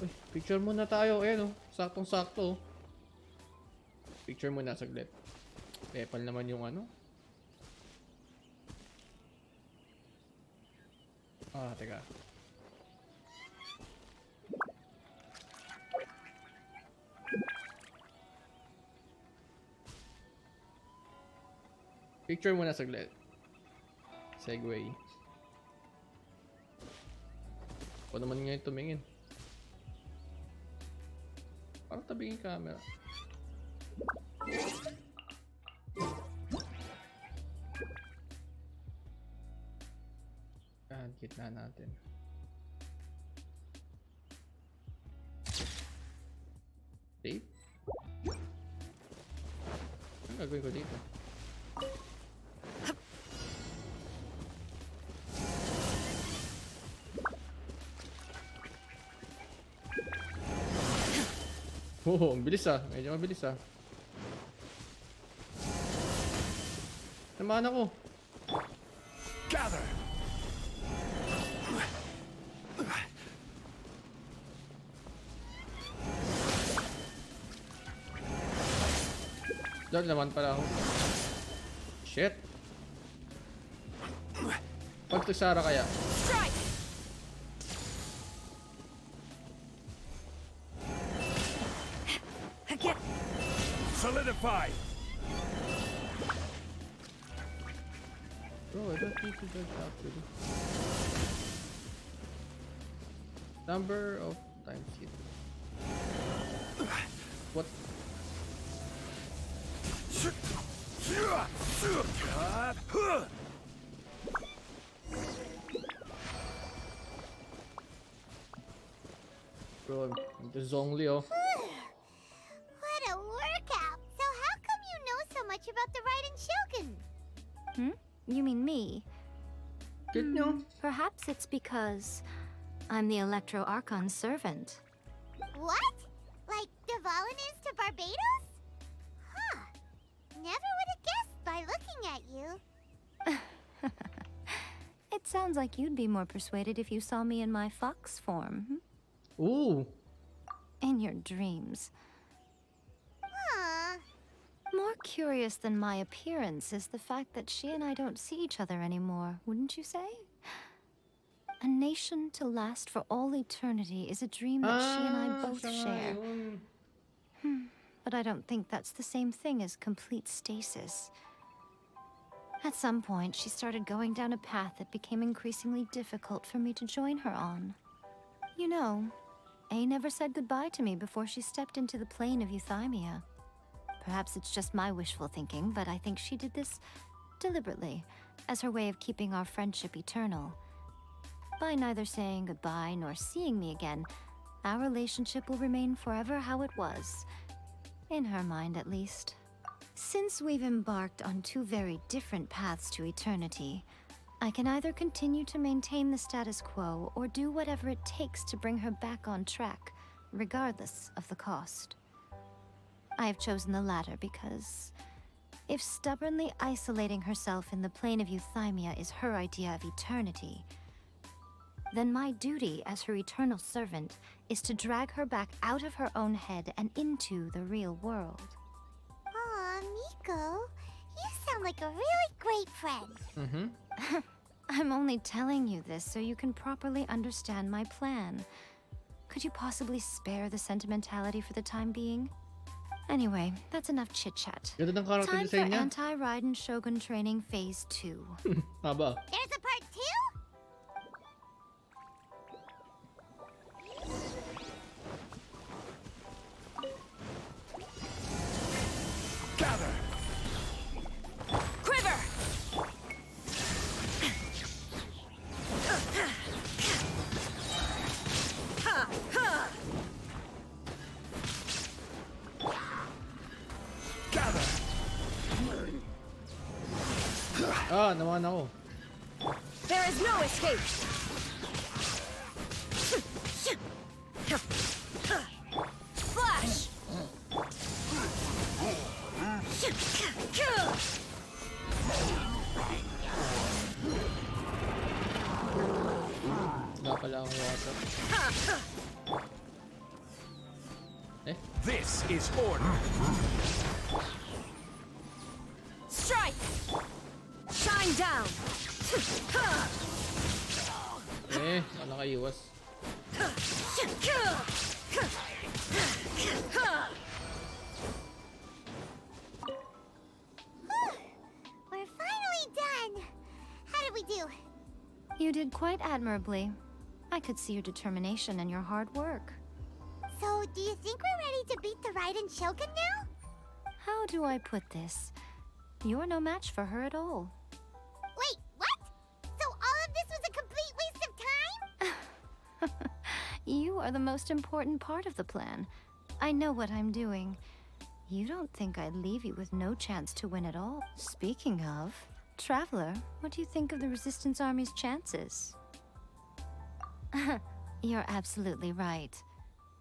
Uy, picture muna tayo. Ayan oh. Saktong-sakto. Picture muna saglit. Lepal naman yung ano. Ah, teka. Picture muna saglit. Segway. Ako naman ngayon tumingin. Parang tabing yung camera. Yan, gitna natin. Tape? Ano gagawin ko dito? Oh, ang bilis ah. Medyo mabilis ah. Naman ako. Gather. Diyan naman pala ako. Shit. Pagtusara kaya. Strike! Again! Solidify. Bro, I don't need to dodge actually. Number of times hit. What? Bro, I'm just Zhongli, oh. What a workout! So how come you know so much about the Raiden Shogun? Hmm? You mean me? Good no? Perhaps it's because I'm the Electro Archon's servant. What? Like Dvalin is to Barbados? Huh. Never would have guessed by looking at you. It sounds like you'd be more persuaded if you saw me in my fox form. Ooh. In your dreams. Huh. More curious than my appearance is the fact that she and I don't see each other anymore, wouldn't you say? A nation to last for all eternity is a dream that she and I both share. But I don't think that's the same thing as complete stasis. At some point, she started going down a path that became increasingly difficult for me to join her on. You know, A never said goodbye to me before she stepped into the plane of euthymia. Perhaps it's just my wishful thinking, but I think she did this deliberately, as her way of keeping our friendship eternal. By neither saying goodbye nor seeing me again, our relationship will remain forever how it was. In her mind, at least. Since we've embarked on two very different paths to eternity, I can either continue to maintain the status quo or do whatever it takes to bring her back on track, regardless of the cost. I have chosen the latter because if stubbornly isolating herself in the plane of euthymia is her idea of eternity, then my duty as her eternal servant is to drag her back out of her own head and into the real world. Aw, Miko, you sound like a really great friend. Mm-hmm. I'm only telling you this so you can properly understand my plan. Could you possibly spare the sentimentality for the time being? Anyway, that's enough chit-chat. Ganda ng character Time for design niya. Anti-Raiden Shogun Training Phase 2. Haba. There's a part 2? Gather! Quiver! Ha! Ha! Gather! Ah, naman ako. There is no escape! Flash! Wala pala akong water. Eh? This is order! Strike! Shine down! Eh, wala kaiwas. We're finally done. How did we do? You did quite admirably. I could see your determination and your hard work. So, do you think we're ready to beat the Raiden Shogun now? How do I put this? You're no match for her at all. Wait, what? So all of this was a complete waste of time? You are the most important part of the plan. I know what I'm doing. You don't think I'd leave you with no chance to win at all. Speaking of, Traveler, what do you think of the Resistance Army's chances? You're absolutely right.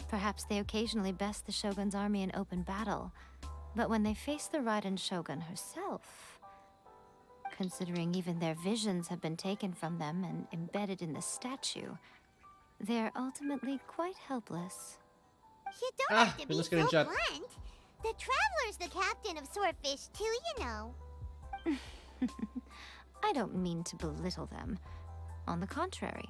Perhaps they occasionally best the Shogun's army in open battle, but when they face the Raiden Shogun herself, considering even their visions have been taken from them and embedded in the statue, they're ultimately quite helpless. You don't have to be pinost so screenshot. blunt. The Traveler's the captain of Swordfish too, you know. I don't mean to belittle them. On the contrary.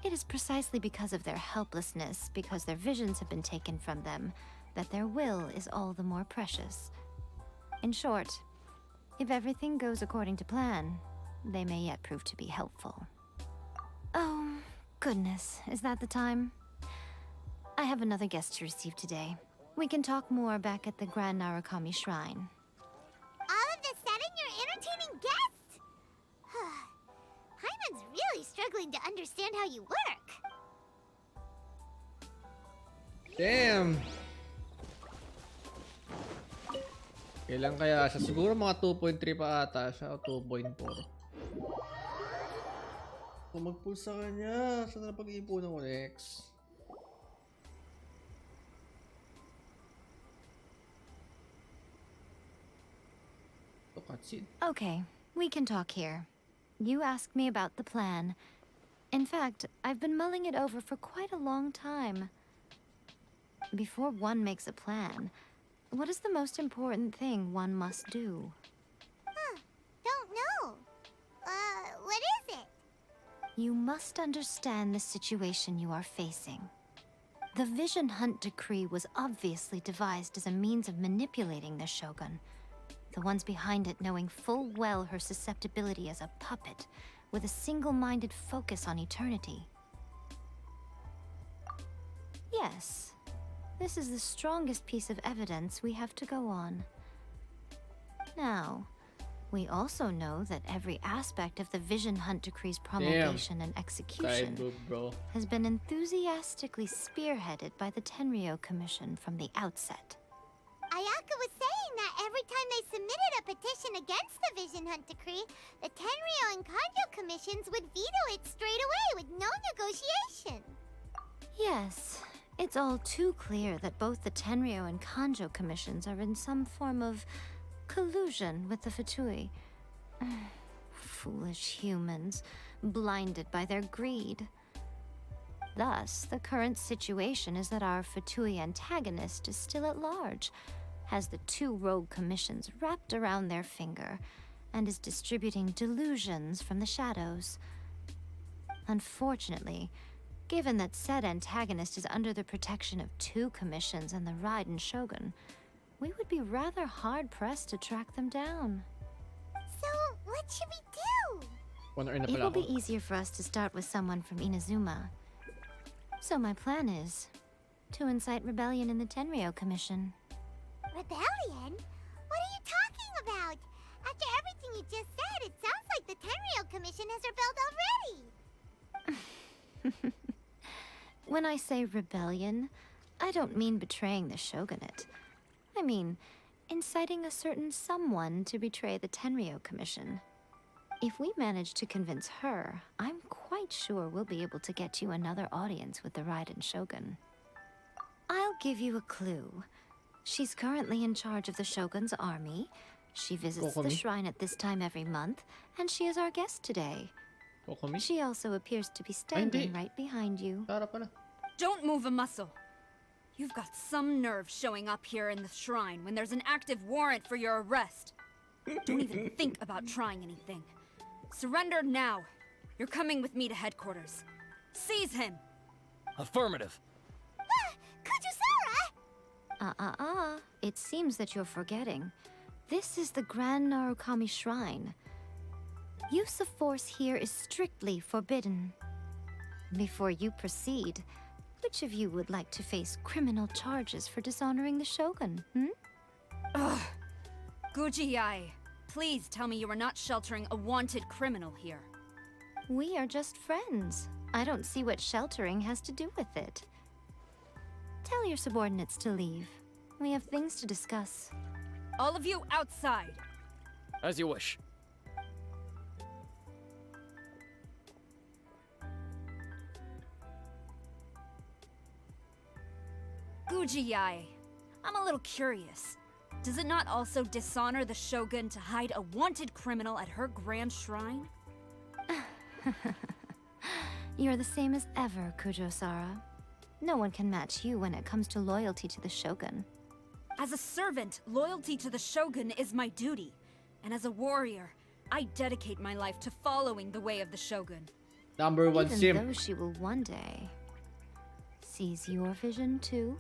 It is precisely because of their helplessness, because their visions have been taken from them, that their will is all the more precious. In short, if everything goes according to plan, they may yet prove to be helpful. Oh, goodness, is that the time? I have another guest to receive today. We can talk more back at the Grand Narukami Shrine. All of the sudden, you're entertaining guests? Paimon's really struggling to understand how you work. Damn! Kailan kaya siya? Siguro mga 2.3 pa ata siya o 2.4. Kung mag-pull sa kanya, saan na pag-iipunan ko next? Ito, cutscene. Okay, we can talk here. You asked me about the plan. In fact, I've been mulling it over for quite a long time. Before one makes a plan, what is the most important thing one must do? Don't know. What is it? You must understand the situation you are facing. The Vision Hunt Decree was obviously devised as a means of manipulating the Shogun. The ones behind it knowing full well her susceptibility as a puppet, with a single-minded focus on eternity. Yes, this is the strongest piece of evidence we have to go on. Now, we also know that every aspect of the Vision Hunt Decree's promulgation and execution Side bro. has been enthusiastically spearheaded by the Tenryo Commission from the outset. Ayaka was saying that every time they submitted a petition rebellion against the Vision Hunt Decree, the Tenryo and Kanjo commissions would veto it straight away with no negotiation. Yes, it's all too clear that both the Tenryo and Kanjo commissions are in some form of collusion with the Fatui. Foolish humans, blinded by their greed. Thus, the current situation is that our Fatui antagonist is still at large, has the two rogue commissions wrapped around their finger, and is distributing delusions from the shadows. Unfortunately, given that said antagonist is under the protection of two commissions and the Raiden Shogun, we would be rather hard-pressed to track them down. So, what should we do? It will be easier for us to start with someone from Inazuma. So my plan is to incite rebellion in the Tenryo Commission. Rebellion? What are you talking about? After everything you just said, it sounds like the Tenryo Commission has rebelled already. When I say rebellion, I don't mean betraying the shogunate. I mean inciting a certain someone to betray the Tenryo Commission. If we manage to convince her, I'm quite sure we'll be able to get you another audience with the Raiden Shogun. I'll give you a clue. She's currently in charge of the Shogun's army. She visits the shrine at this time every month, and she is our guest today. She also appears to be standing right behind you. Don't move a muscle. You've got some nerve showing up here in the shrine when there's an active warrant for your arrest. Don't even think about trying anything. Surrender now. You're coming with me to headquarters. Seize him! Affirmative. Kujusara! It seems that you're forgetting. This is the Grand Narukami Shrine. Use of force here is strictly forbidden. Before you proceed, which of you would like to face criminal charges for dishonoring the Shogun, Ugh. Guji-ai, please tell me you are not sheltering a wanted criminal here. We are just friends. I don't see what sheltering has to do with it. Tell your subordinates to leave. We have things to discuss. All of you outside! As you wish. Guji-ai, I'm a little curious. Does it not also dishonor the Shogun to hide a wanted criminal at her grand shrine? You're the same as ever, Kujo-sara. No one can match you when it comes to loyalty to the Shogun. As a servant, loyalty to the Shogun is my duty. And as a warrior, I dedicate my life to following the way of the Shogun. Number one Even sim. though she will one day seize your vision too.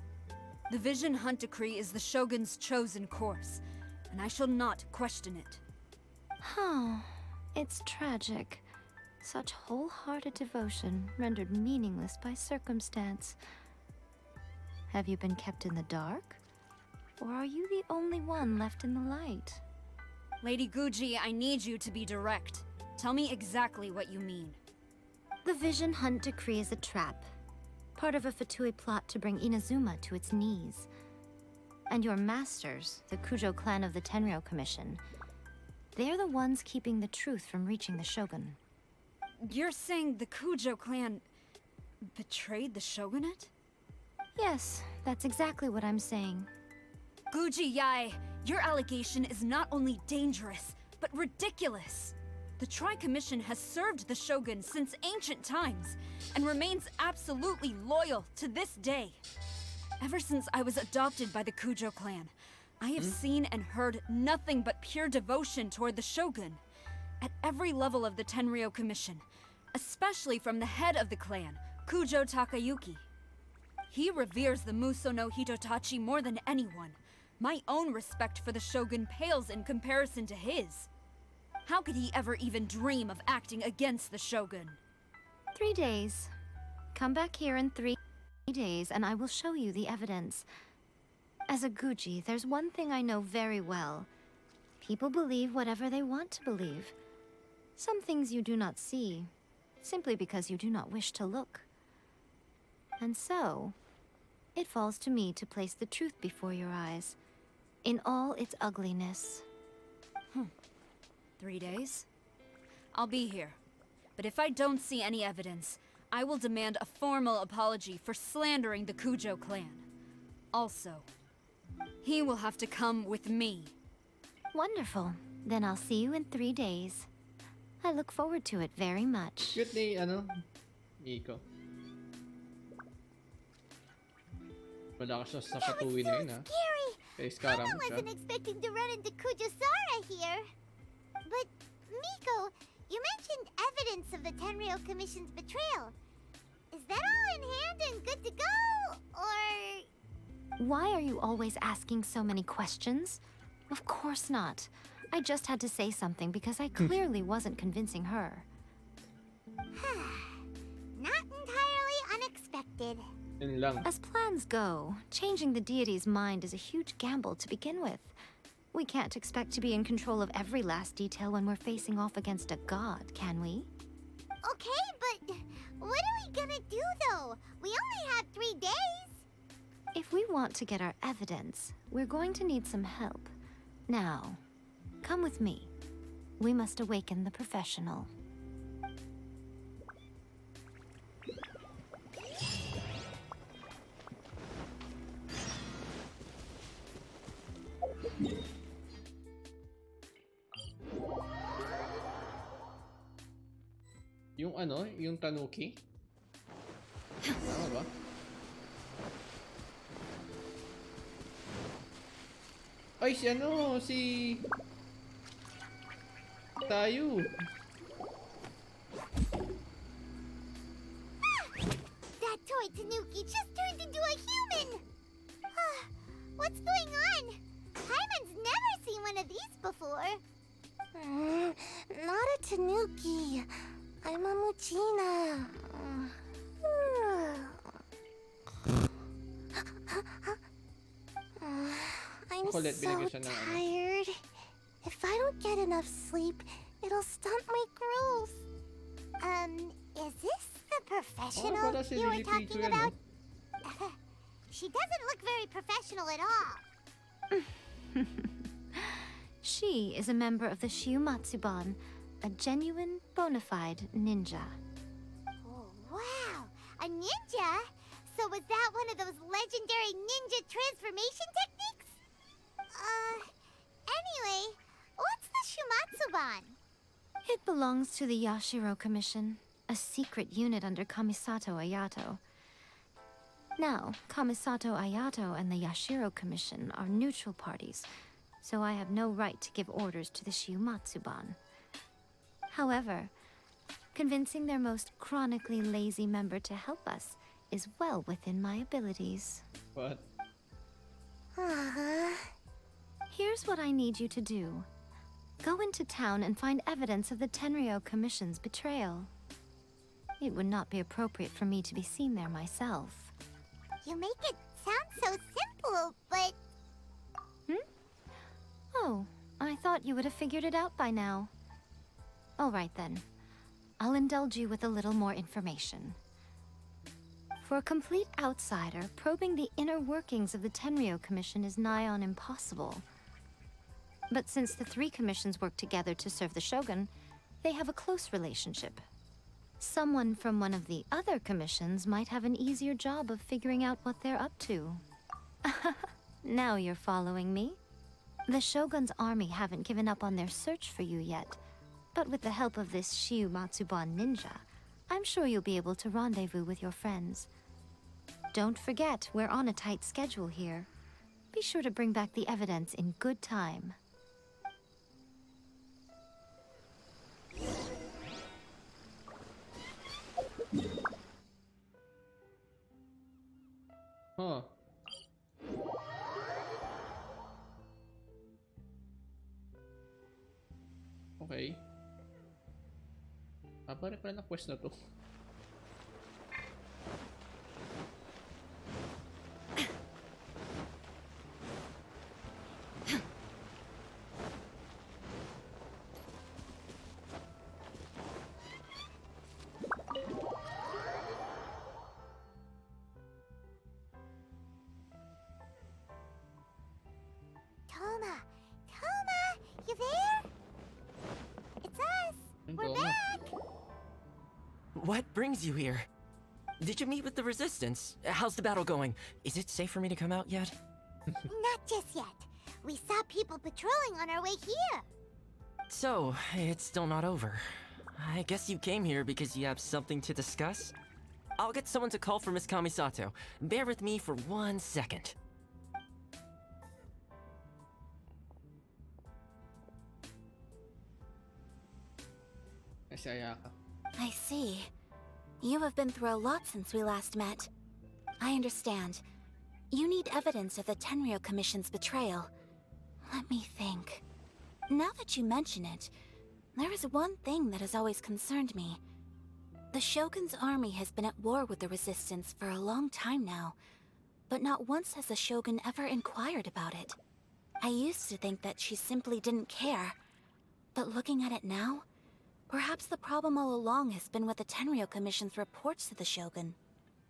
The Vision Hunt Decree is the Shogun's chosen course, and I shall not question it. It's tragic. Such wholehearted devotion rendered meaningless by circumstance. Have you been kept in the dark? Or are you the only one left in the light? Lady Guji, I need you to be direct. Tell me exactly what you mean. The Vision Hunt Decree is a trap. Part of a Fatui plot to bring Inazuma to its knees. And your masters, the Kujo clan of the Tenryo Commission, they're the ones keeping the truth from reaching the Shogun. You're saying the Kujo clan betrayed the Shogunate? Yes, that's exactly what I'm saying. Guji-ai, your allegation is not only dangerous, but ridiculous. The Tri-Commission has served the Shogun since ancient times, and remains absolutely loyal to this day. Ever since I was adopted by the Kujo clan, I have seen and heard nothing but pure devotion toward the Shogun. At every level of the Tenryo Commission, especially from the head of the clan, Kujo Takayuki. He reveres the Muso no Hitotachi more than anyone. My own respect for the Shogun pales in comparison to his. How could he ever even dream of acting against the Shogun? 3 days. Come back here in 3 days and I will show you the evidence. As a Guji, there's one thing I know very well. People believe whatever they want to believe. Some things you do not see, simply because you do not wish to look. And so, it falls to me to place the truth before your eyes, in all its ugliness. 3 days? I'll be here. But if I don't see any evidence, I will demand a formal apology for slandering the Kujo clan. Also, he will have to come with me. Wonderful. Then I'll see you in 3 days. I look forward to it very much. Cute ni, Nico. Malakas siya sa patuwi na yun, ha? Scary! Kay I Scaramouche, ha? wasn't expecting to run into Kujosara here. But, Miko, you mentioned evidence of the Tenryou Commission's betrayal. Is that all in hand and good to go? Or... Why are you always asking so many questions? Of course not. I just had to say something because I clearly wasn't convincing her. Not entirely unexpected. Yun lang. As plans go, changing the deity's mind is a huge gamble to begin with. We can't expect to be in control of every last detail when we're facing off against a god, can we? Okay, but what are we gonna do though? We only have 3 days. If we want to get our evidence, we're going to need some help. Now, come with me. We must awaken the professional. Yung yung tanuki? Tama ba? Ay, si Tayo. That toy Tanuki just turned into a human! What's going on? Paimon's never seen one of these before. Not a tanuki. I'm a muchina. I'm Kulit, so binigyan siya ng tired. If I don't get enough sleep, it'll stunt my growth. Is this the professional pala si you were Lily talking Pichu yan, about? She doesn't look very professional at all. She is a member of the Shiumatsuban, a genuine, bona fide ninja. Oh, wow! A ninja? So was that one of those legendary ninja transformation techniques? Anyway, what's the Shumatsuban? It belongs to the Yashiro Commission, a secret unit under Kamisato Ayato. Now, Kamisato Ayato and the Yashiro Commission are neutral parties, so I have no right to give orders to the Shiumatsuban. However, convincing their most chronically lazy member to help us is well within my abilities. What? Here's what I need you to do. Go into town and find evidence of the Tenryou Commission's betrayal. It would not be appropriate for me to be seen there myself. You make it sound so simple, but... Oh, I thought you would have figured it out by now. All right then. I'll indulge you with a little more information. For a complete outsider, probing the inner workings of the Tenryou Commission is nigh on impossible. But since the 3 commissions work together to serve the Shogun, they have a close relationship. Someone from one of the other commissions might have an easier job of figuring out what they're up to. Now you're following me. The Shogun's army haven't given up on their search for you yet, but with the help of this Shiumatsuban ninja, I'm sure you'll be able to rendezvous with your friends. Don't forget, we're on a tight schedule here. Be sure to bring back the evidence in good time. Huh. Okay. Parang pala na quest na to. Toma! Toma! You there? What brings you here? Did you meet with the Resistance? How's the battle going? Is it safe for me to come out yet? Not just yet. We saw people patrolling on our way here. So, it's still not over. I guess you came here because you have something to discuss? I'll get someone to call for Miss Kamisato. Bear with me for 1 second. Kasi Ayaka. I see. You have been through a lot since we last met. I understand. You need evidence of the Tenryou Commission's betrayal. Let me think. Now that you mention it, there is one thing that has always concerned me. The Shogun's army has been at war with the Resistance for a long time now, but not once has the Shogun ever inquired about it. I used to think that she simply didn't care, but looking at it now, perhaps the problem all along has been with the Tenryou Commission's reports to the Shogun.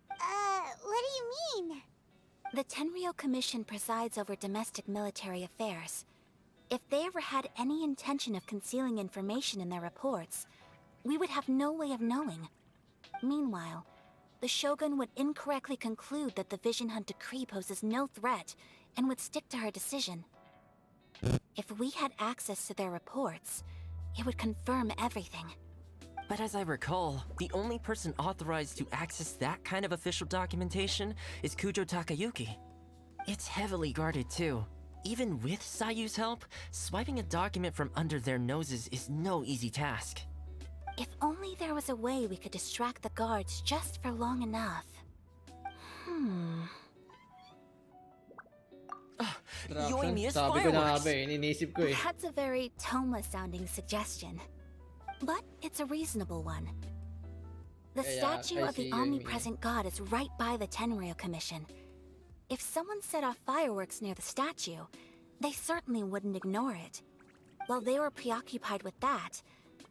What do you mean? The Tenryou Commission presides over domestic military affairs. If they ever had any intention of concealing information in their reports, we would have no way of knowing. Meanwhile, the Shogun would incorrectly conclude that the Vision Hunt decree poses no threat and would stick to her decision. If we had access to their reports, it would confirm everything. But as I recall, the only person authorized to access that kind of official documentation is Kujo Takayuki. It's heavily guarded too. Even with Sayu's help, swiping a document from under their noses is no easy task. If only there was a way we could distract the guards just for long enough. Yoimiya's Sabi ko na nga fireworks! ba eh, iniisip ko eh. That's a very Toma-sounding suggestion. But it's a reasonable one. The Yeah, statue I of the see your meaning. omnipresent god is right by the Tenryou Commission. If someone set off fireworks near the statue, they certainly wouldn't ignore it. While they were preoccupied with that,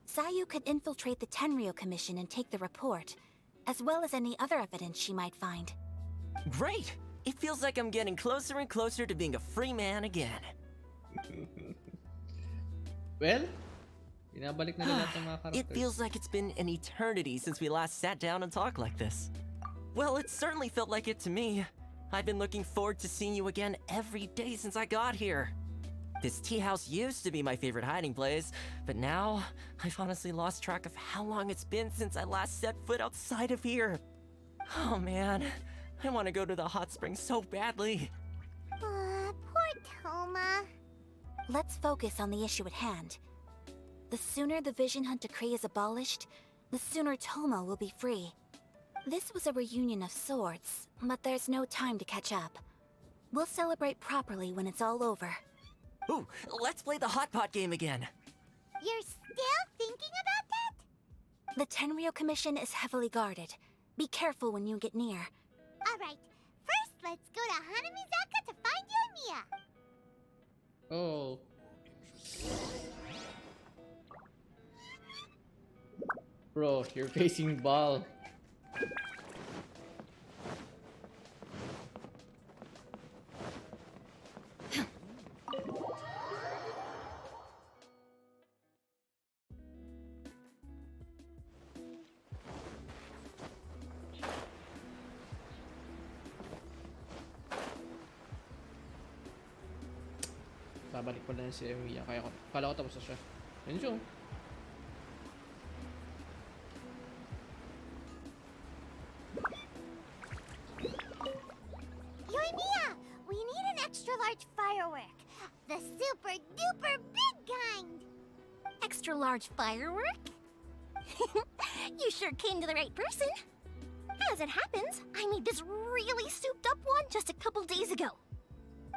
Sayu could infiltrate the Tenryou Commission and take the report, as well as any other evidence she might find. Great! It feels like I'm getting closer and closer to being a free man again. Well, binabalik na lahat ng mga characters. It feels like it's been an eternity since we last sat down and talked like this. Well, it certainly felt like it to me. I've been looking forward to seeing you again every day since I got here. This tea house used to be my favorite hiding place, but now I've honestly lost track of how long it's been since I last set foot outside of here. Oh man, I want to go to the hot springs so badly. Poor Toma. Let's focus on the issue at hand. The sooner the Vision Hunt decree is abolished, the sooner Toma will be free. This was a reunion of sorts, but there's no time to catch up. We'll celebrate properly when it's all over. Ooh, let's play the hot pot game again. You're still thinking about that? The Tenryou Commission is heavily guarded. Be careful when you get near. Alright, first let's go to Hanamizaka to find Yoimiya. Oh. Bro, you're facing Baal. Babalik pa na si Emiya. Kala ko tapos na siya. Yun siya. Yoimiya, we need an extra large firework. The super duper big kind. Extra large firework? You sure came to the right person. As it happens, I made this really souped up one just a couple days ago.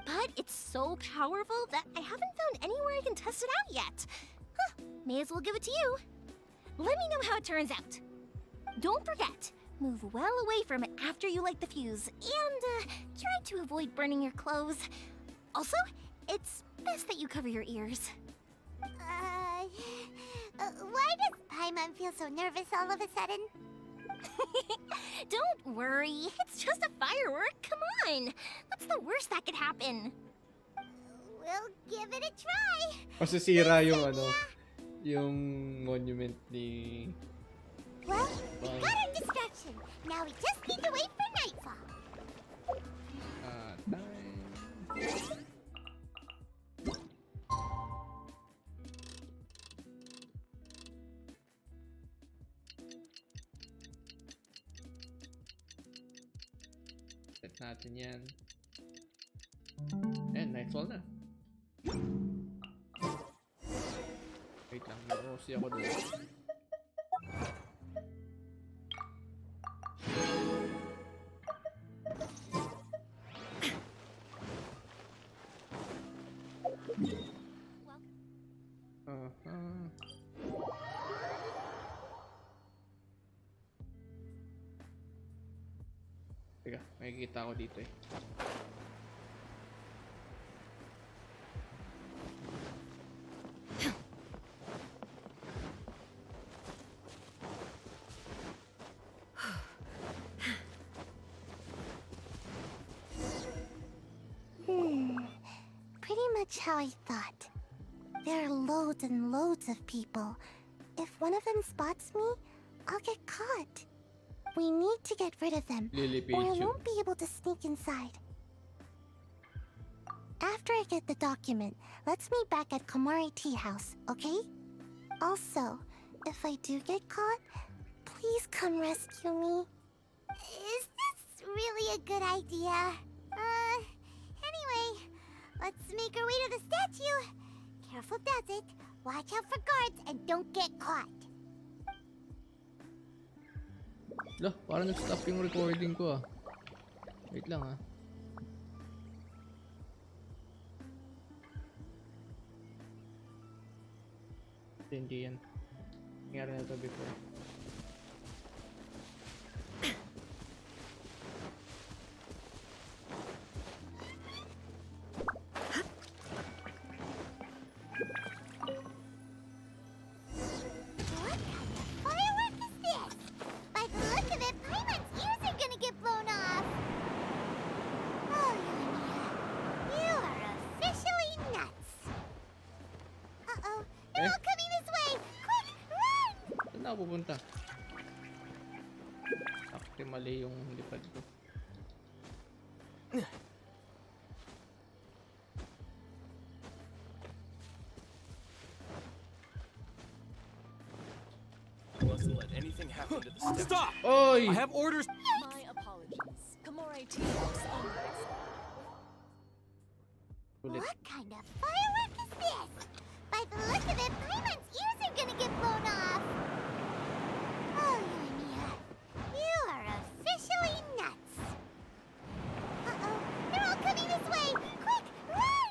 But it's so powerful that I haven't found anywhere I can test it out yet. Huh, may as well give it to you. Let me know how it turns out. Don't forget, move well away from it after you light the fuse, and try to avoid burning your clothes. Also, it's best that you cover your ears. Why does Paimon feel so nervous all of a sudden? Don't worry, it's just a firework, come on! What's the worst that could happen? We'll give it a try. Masisira yung ano, yung monument ni Well, we Well. got our distraction. Now we just need to wait for nightfall. Time. Set natin yan. And nightfall na. Wait lang, may OC ako doon. Teka, makikita ko dito eh. Pretty much how I thought. There are loads and loads of people. If one of them spots me, I'll get caught. We need to get rid of them, or I won't be able to sneak inside. After I get the document, let's meet back at Komari Tea House, okay? Also, if I do get caught, please come rescue me. Is this really a good idea? Anyway, let's make our way to the statue. Careful does it. Watch out for guards and don't get caught. Loh, parang nag-stop yung recording ko ah. Wait lang ah. Hindi yan. Nangyari na ito before. What kind of firework is this? By the look of it, Paimon's ears are gonna get blown off. Oh, Yonia, you are officially nuts. Uh-oh, they're all coming this way. Quick, run! Saan na ako pupunta? Sakti mali yung lipad ko. Mustn't let anything happen to the step. Stop! Oy! I have orders. My apologies. Komori Tea House onwards. Ulit. What kind of firework is this? By the look of it, Paimon's ears are gonna get blown off. Oh, Yonia, you are officially nuts. Uh-oh, they're all coming this way. Quick, run!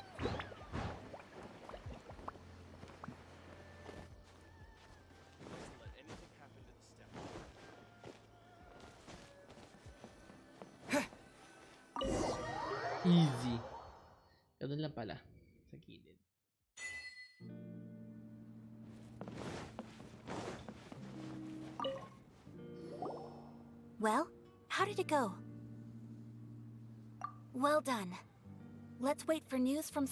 Mustn't let anything happen to the step. Easy. Ganun lang pala. Sa gilid. Well, how did it go? Well done. Let's wait for news from...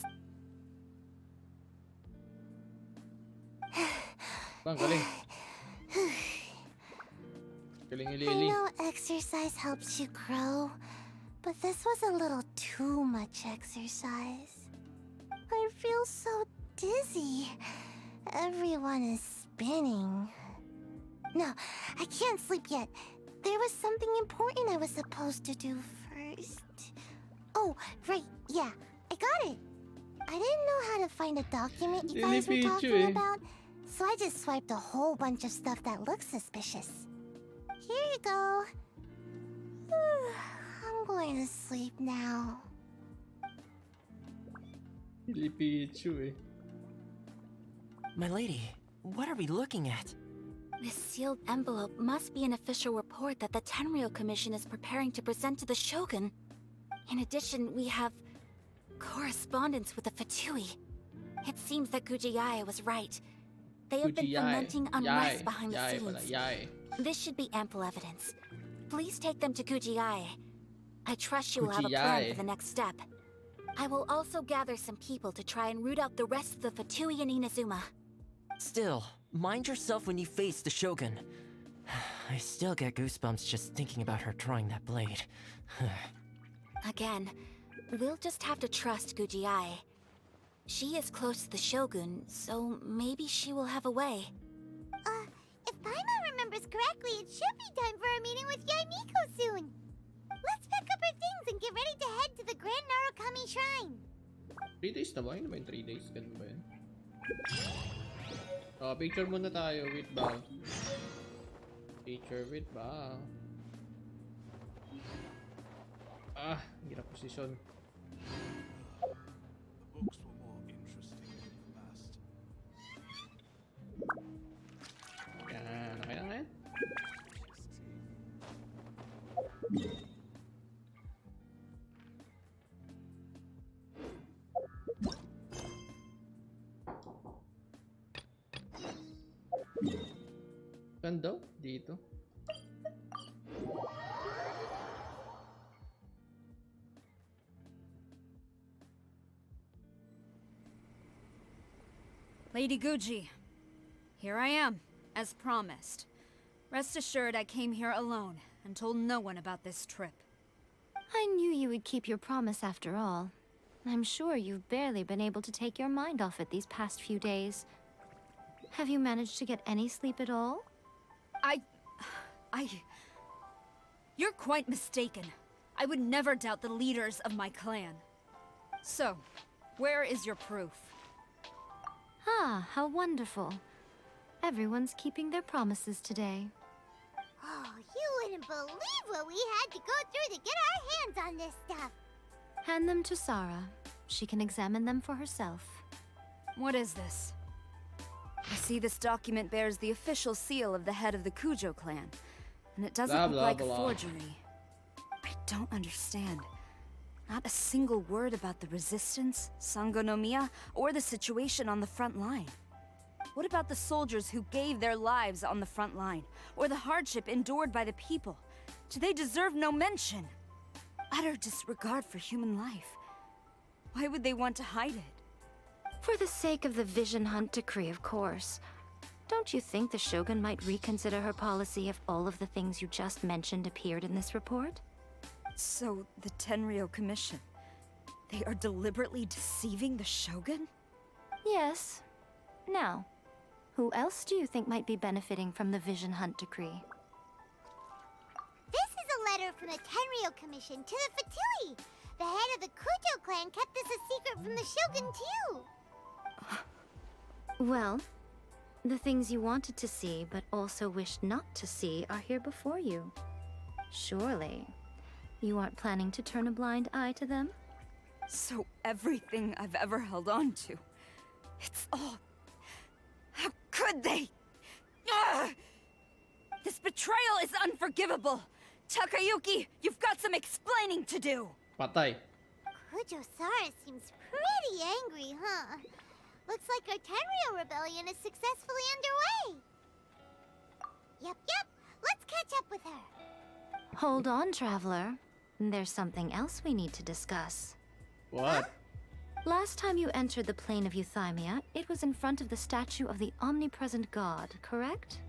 Bang, galing. Galing ni I Lily. know exercise helps you grow, but this was a little too much exercise. I feel so dizzy. Everyone is spinning. No, I can't sleep yet. There was something important I was supposed to do first. Oh, right, yeah, I got it. I didn't know how to find a document you guys were talking about, so I just swiped a whole bunch of stuff that looks suspicious. Here you go. I'm going to sleep now. Lily Pichu eh. My lady, what are we looking at? This sealed envelope must be an official report that the Tenryou Commission is preparing to present to the Shogun. In addition, we have correspondence with the Fatui. It seems that Gujiai was right. They have been fomenting unrest behind the scenes. This should be ample evidence. Please take them to Gujiai. I trust you will have a plan for the next step. I will also gather some people to try and root out the rest of the Fatui in Inazuma. Still, mind yourself when you face the Shogun. I still get goosebumps just thinking about her drawing that blade. Again, we'll just have to trust Gujiai. She is close to the Shogun, so maybe she will have a way. If Paimon remembers correctly, it should be time for a meeting with Yaimiko soon. Let's pack up our things and get ready to head to the Grand Narukami Shrine. 3 days na ba? Yun ba yung 3 days? Ganun ba yun? Picture muna tayo with Baal. Picture with Baal. Hirap posisyon. The books were more interesting in the past. Yan, okay na ngayon? Ganda dito. Lady Guji, here I am, as promised. Rest assured I came here alone and told no one about this trip. I knew you would keep your promise after all. I'm sure you've barely been able to take your mind off it these past few days. Have you managed to get any sleep at all? You're quite mistaken. I would never doubt the leaders of my clan. So, where is your proof? Ah, how wonderful. Everyone's keeping their promises today. Oh, you wouldn't believe what we had to go through to get our hands on this stuff. Hand them to Sarah. She can examine them for herself. What is this? I see this document bears the official seal of the head of the Kujo clan, and it doesn't look like a forgery. I don't understand. Not a single word about the resistance, Sangonomiya, or the situation on the front line. What about the soldiers who gave their lives on the front line, or the hardship endured by the people? Do they deserve no mention? Utter disregard for human life. Why would they want to hide it? For the sake of the Vision Hunt decree, of course. Don't you think the Shogun might reconsider her policy if all of the things you just mentioned appeared in this report? So, the Tenryou Commission, they are deliberately deceiving the Shogun? Yes. Now, who else do you think might be benefiting from the Vision Hunt decree? This is a letter from the Tenryou Commission to the Fatui. The head of the Kujo clan kept this a secret from the Shogun, too. Well, the things you wanted to see but also wished not to see are here before you. Surely, you aren't planning to turn a blind eye to them? So everything I've ever held on to, it's all... How could they? Ugh! This betrayal is unforgivable! Takayuki, you've got some explaining to do! Patay. Kujo-Sara seems pretty angry, huh? Looks like our Tenryou rebellion is successfully underway. Yep. Let's catch up with her. Hold on, Traveler. There's something else we need to discuss. What? Last time you entered the plane of Euthymia, it was in front of the statue of the omnipresent god, correct?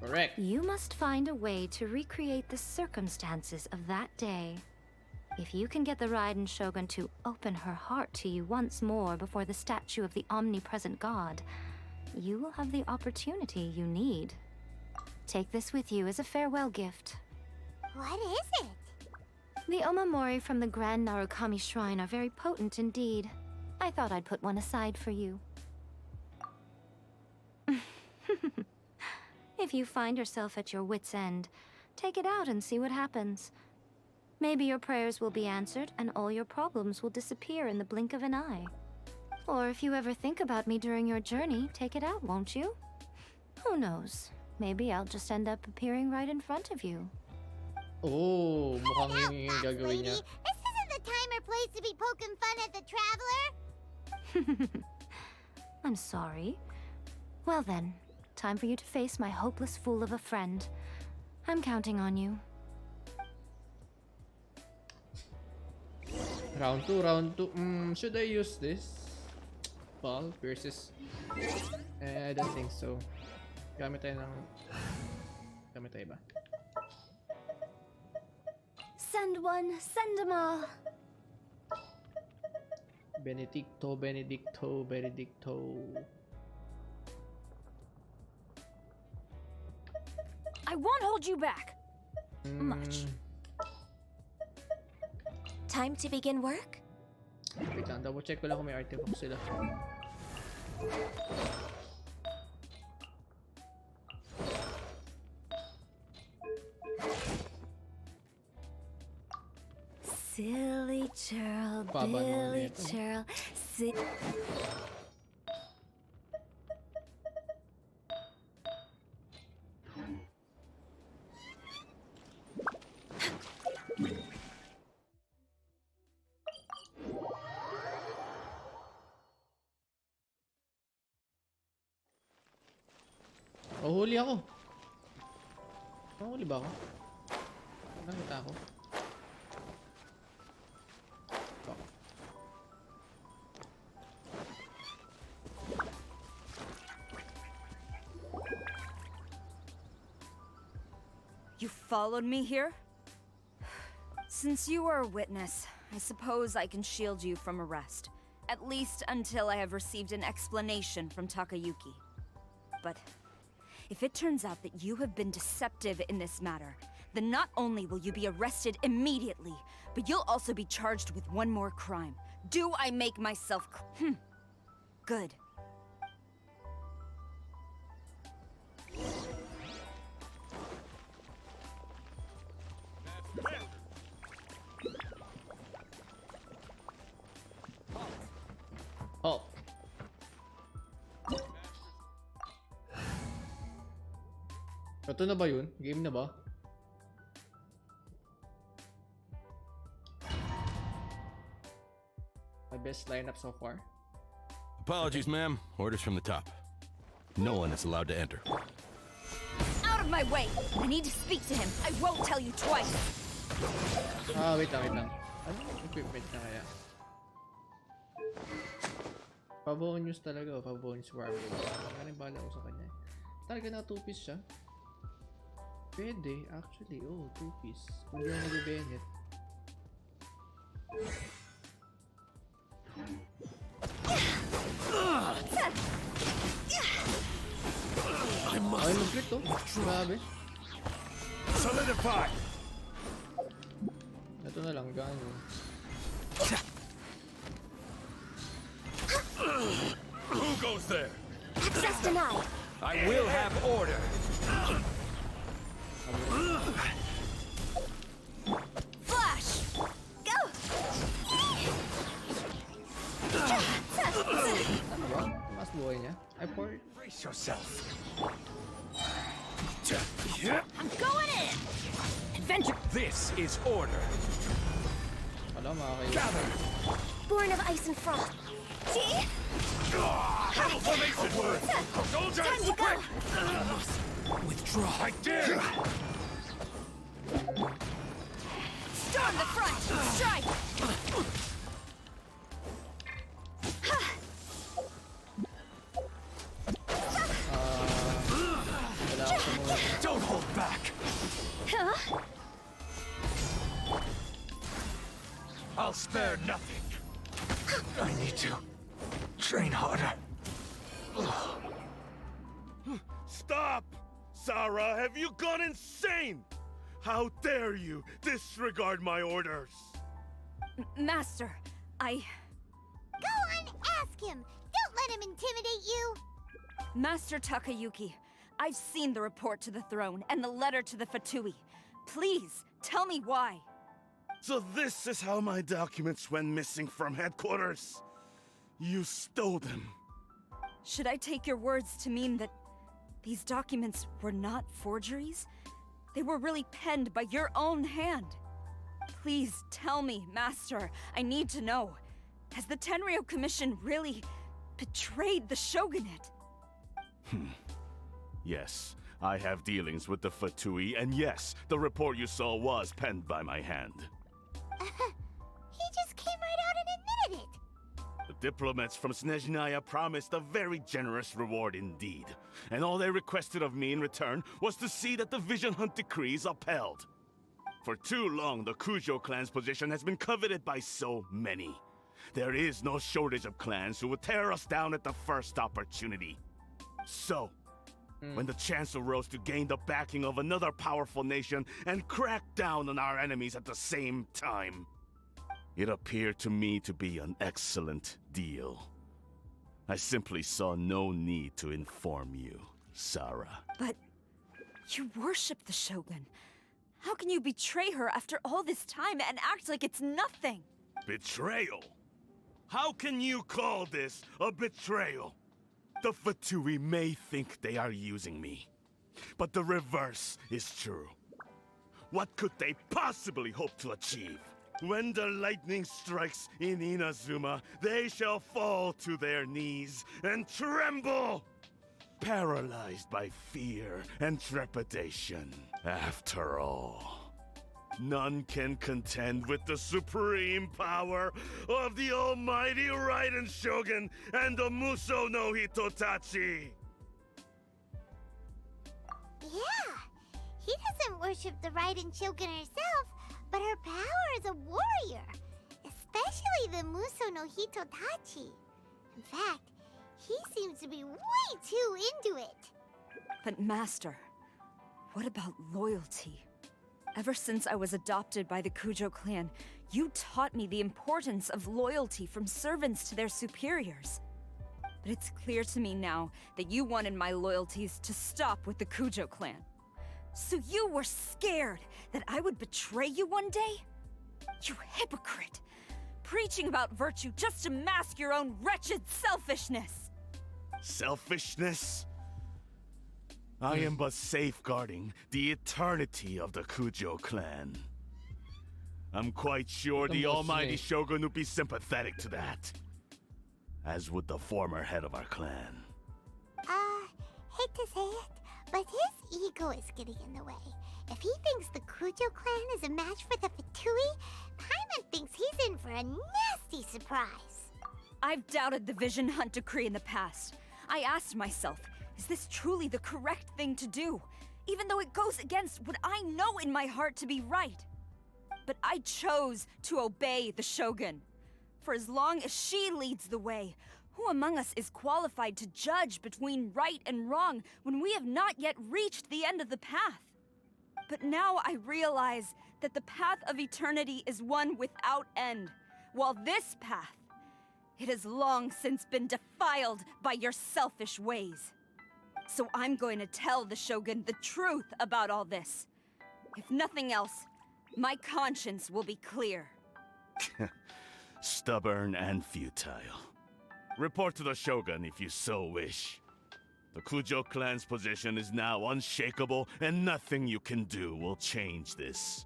Correct. You must find a way to recreate the circumstances of that day. If you can get the Raiden Shogun to open her heart to you once more before the statue of the omnipresent god, you will have the opportunity you need. Take this with you as a farewell gift. What is it? The Omamori from the Grand Narukami Shrine are very potent indeed. I thought I'd put one aside for you. If you find yourself at your wit's end, take it out and see what happens. Maybe your prayers will be answered and all your problems will disappear in the blink of an eye. Or if you ever think about me during your journey, take it out, won't you? Who knows? Maybe I'll just end up appearing right in front of you. Oh, mukhang yun yung gagawin niya. This isn't the time or place to be poking fun at the Traveler. I'm sorry. Well then, time for you to face my hopeless fool of a friend. I'm counting on you. Round 2. Should I use this? Baal versus... I don't think so. Gamit tayo ng... Kami tayo ba? Send one, send them all. Benedicto, Benedicto, Benedicto. I won't hold you back. Much. Time to begin work? Wait lang, double check ko lang kung may artifact sila. Silly churl, Baba naman Billy ito. churl, Oh, huli ako. Huli ba ako? Nakita ako. Baka. You followed me here? Since you are a witness, I suppose I can shield you from arrest. At least until I have received an explanation from Takayuki. But if it turns out that you have been deceptive in this matter, then not only will you be arrested immediately, but you'll also be charged with one more crime. Do I make myself Good. Oh. Ito na ba yun? Game na ba? My best lineup so far. Apologies, ma'am. Orders from the top. No one is allowed to enter. Out of my way! I need to speak to him. I won't tell you twice. Ah, wait lang. Anong equipment na kaya? Pabonus talaga, pabonus warrior. Maraming bala ko sa kanya. Talaga na 2-piece siya? Pwede, actually. Oh, 2-piece. Kung di ako mag-Bennett. Ay, mag-crit to. Grabe. Solidify! Ito na lang, gano'n. Who goes there? access denied. I will have order. Flash! Go! Ano ba? Mas buhay niya? Ay, for... Brace yourself. I'm going in! Adventure! This is order. Wala, makakaya. Gather! Born of ice and frost. See? Formation word! Soldiers! Time to go! Withdraw. I dare! Storm the front! Strike! Wala ako sa mga... Don't hold back! Huh? I'll spare nothing. I need to train harder. Stop! Sarah, have you gone insane? How dare you disregard my orders? Master, I... Go on, ask him! Don't let him intimidate you! Master Takayuki, I've seen the report to the throne and the letter to the Fatui. Please, tell me why. So this is how my documents went missing from headquarters? You stole them. Should I take your words to mean that these documents were not forgeries? They were really penned by your own hand. Please tell me, Master. I need to know. Has the Tenryou Commission really betrayed the Shogunate? Yes, I have dealings with the Fatui, and yes, the report you saw was penned by my hand. He just came right out and admitted it! Diplomats from Snezhnaya promised a very generous reward indeed, and all they requested of me in return was to see that the Vision Hunt decree is upheld. For too long, the Kujo clan's position has been coveted by so many. There is no shortage of clans who would tear us down at the first opportunity. So, when the chance arose to gain the backing of another powerful nation and crack down on our enemies at the same time, it appeared to me to be an excellent deal. I simply saw no need to inform you, Sarah. But you worship the Shogun. How can you betray her after all this time and act like it's nothing? Betrayal? How can you call this a betrayal? The Fatui may think they are using me, but the reverse is true. What could they possibly hope to achieve? When the lightning strikes in Inazuma, they shall fall to their knees and tremble, paralyzed by fear and trepidation. After all, none can contend with the supreme power of the almighty Raiden Shogun and the Muso no Hitotachi! Yeah, he doesn't worship the Raiden Shogun herself, but her power as a warrior, especially the Muso no Hitotachi. In fact, he seems to be way too into it. But Master, what about loyalty? Ever since I was adopted by the Kujo clan, you taught me the importance of loyalty from servants to their superiors. But it's clear to me now that you wanted my loyalties to stop with the Kujo clan. So you were scared that I would betray you one day? You hypocrite! Preaching about virtue just to mask your own wretched selfishness! Selfishness? I am but safeguarding the eternity of the Kujo clan. I'm quite sure the almighty Shogun would be sympathetic to that. As would the former head of our clan. Hate to say it, but his ego is getting in the way. If he thinks the Kujo clan is a match for the Fatui, Paimon thinks he's in for a nasty surprise. I've doubted the Vision Hunt decree in the past. I asked myself, is this truly the correct thing to do? Even though it goes against what I know in my heart to be right. But I chose to obey the Shogun. For as long as she leads the way, who among us is qualified to judge between right and wrong when we have not yet reached the end of the path? But now I realize that the path of eternity is one without end, while this path, it has long since been defiled by your selfish ways. So I'm going to tell the Shogun the truth about all this. If nothing else, my conscience will be clear. Stubborn and futile. Report to the Shogun if you so wish. The Kujo clan's position is now unshakable, and nothing you can do will change this.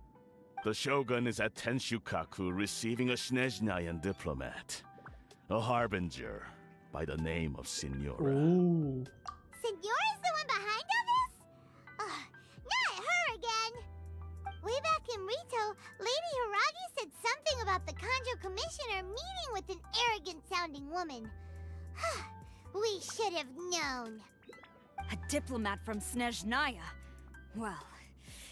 The Shogun is at Tenshukaku receiving a Snezhnayan diplomat. A harbinger by the name of Signora. Ooh. Signora's the one behind all this? Not her again! Way back in Rito, Lady Hiragi said something about the Kanjo Commissioner meeting with an arrogant-sounding woman. We should have known. A diplomat from Snezhnaya? Well,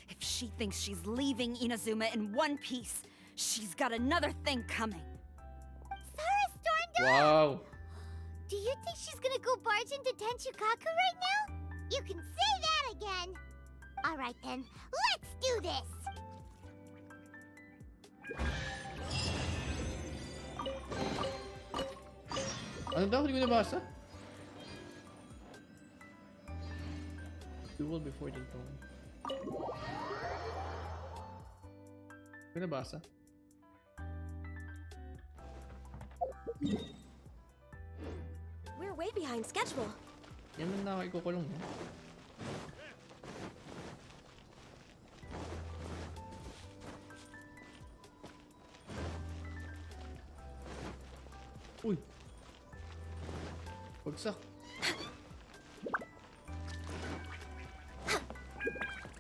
if she thinks she's leaving Inazuma in one piece, she's got another thing coming. Sarah stormed off! Wow. Do you think she's gonna go barge into Tenshukaku right now? You can say that again! Alright then, let's do this! Ano daw? Hindi ko nabasa. Duel before the tone. Hindi ko nabasa. We're way behind schedule. Yan man na ako ikukulong. Uy! Bagsak.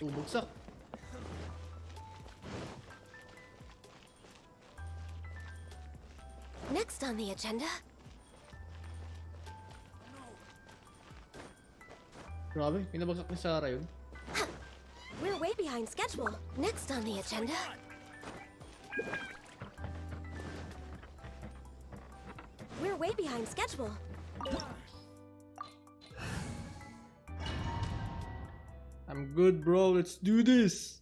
Bagsak. Next on the agenda, Grabe, pinabagsak ni Sarah yun. We're way behind schedule. Next on the agenda. We're way behind schedule. I'm good, bro. Let's do this.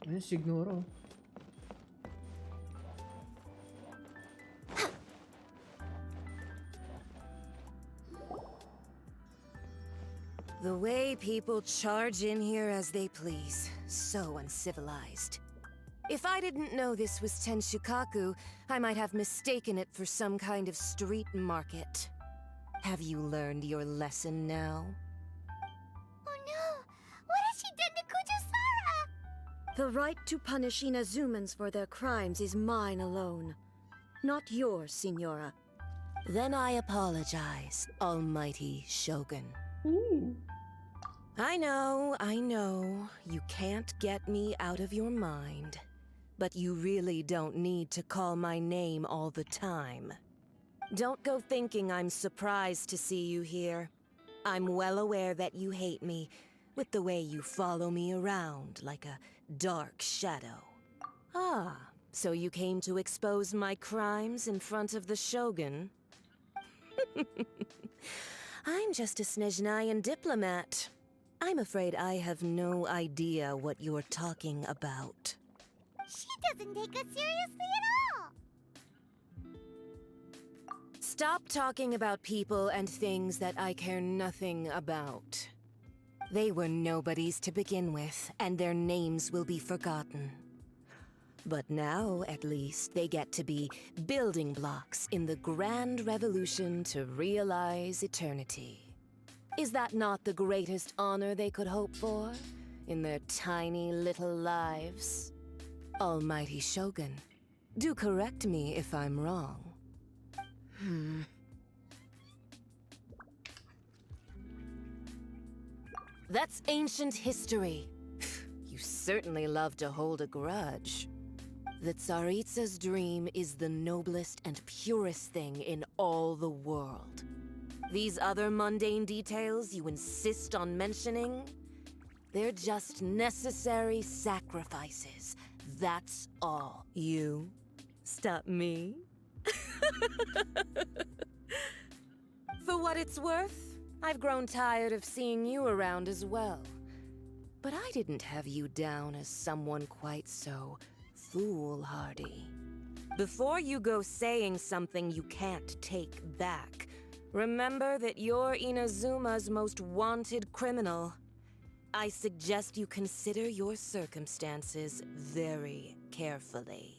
Ayun, Signoro. The way people charge in here as they please. So uncivilized. If I didn't know this was Tenshukaku, I might have mistaken it for some kind of street market. Have you learned your lesson now? Oh no! What has she done to Kujo-Sara? The right to punish Inazumans for their crimes is mine alone. Not yours, Signora. Then I apologize, Almighty Shogun. I know, you can't get me out of your mind. But you really don't need to call my name all the time. Don't go thinking I'm surprised to see you here. I'm well aware that you hate me, with the way you follow me around like a dark shadow. Ah, so you came to expose my crimes in front of the Shogun? I'm just a Snezhnayan diplomat. I'm afraid I have no idea what you're talking about. She doesn't take us seriously at all! Stop talking about people and things that I care nothing about. They were nobodies to begin with, and their names will be forgotten. But now, at least, they get to be building blocks in the grand revolution to realize eternity. Is that not the greatest honor they could hope for in their tiny little lives? Almighty Shogun, do correct me if I'm wrong. That's ancient history. You certainly love to hold a grudge. The Tsaritsa's dream is the noblest and purest thing in all the world. These other mundane details you insist on mentioning, they're just necessary sacrifices. That's all. You stop me? For what it's worth, I've grown tired of seeing you around as well. But I didn't have you down as someone quite so foolhardy. Before you go saying something you can't take back, remember that you're Inazuma's most wanted criminal. I suggest you consider your circumstances very carefully.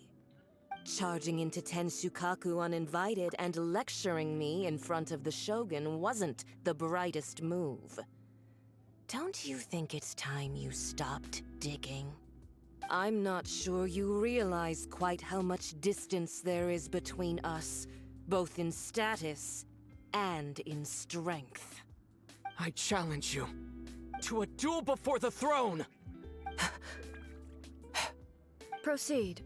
Charging into Tenshukaku uninvited and lecturing me in front of the Shogun wasn't the brightest move. Don't you think it's time you stopped digging? I'm not sure you realize quite how much distance there is between us, both in status and in strength. I challenge you to a duel before the throne! Proceed.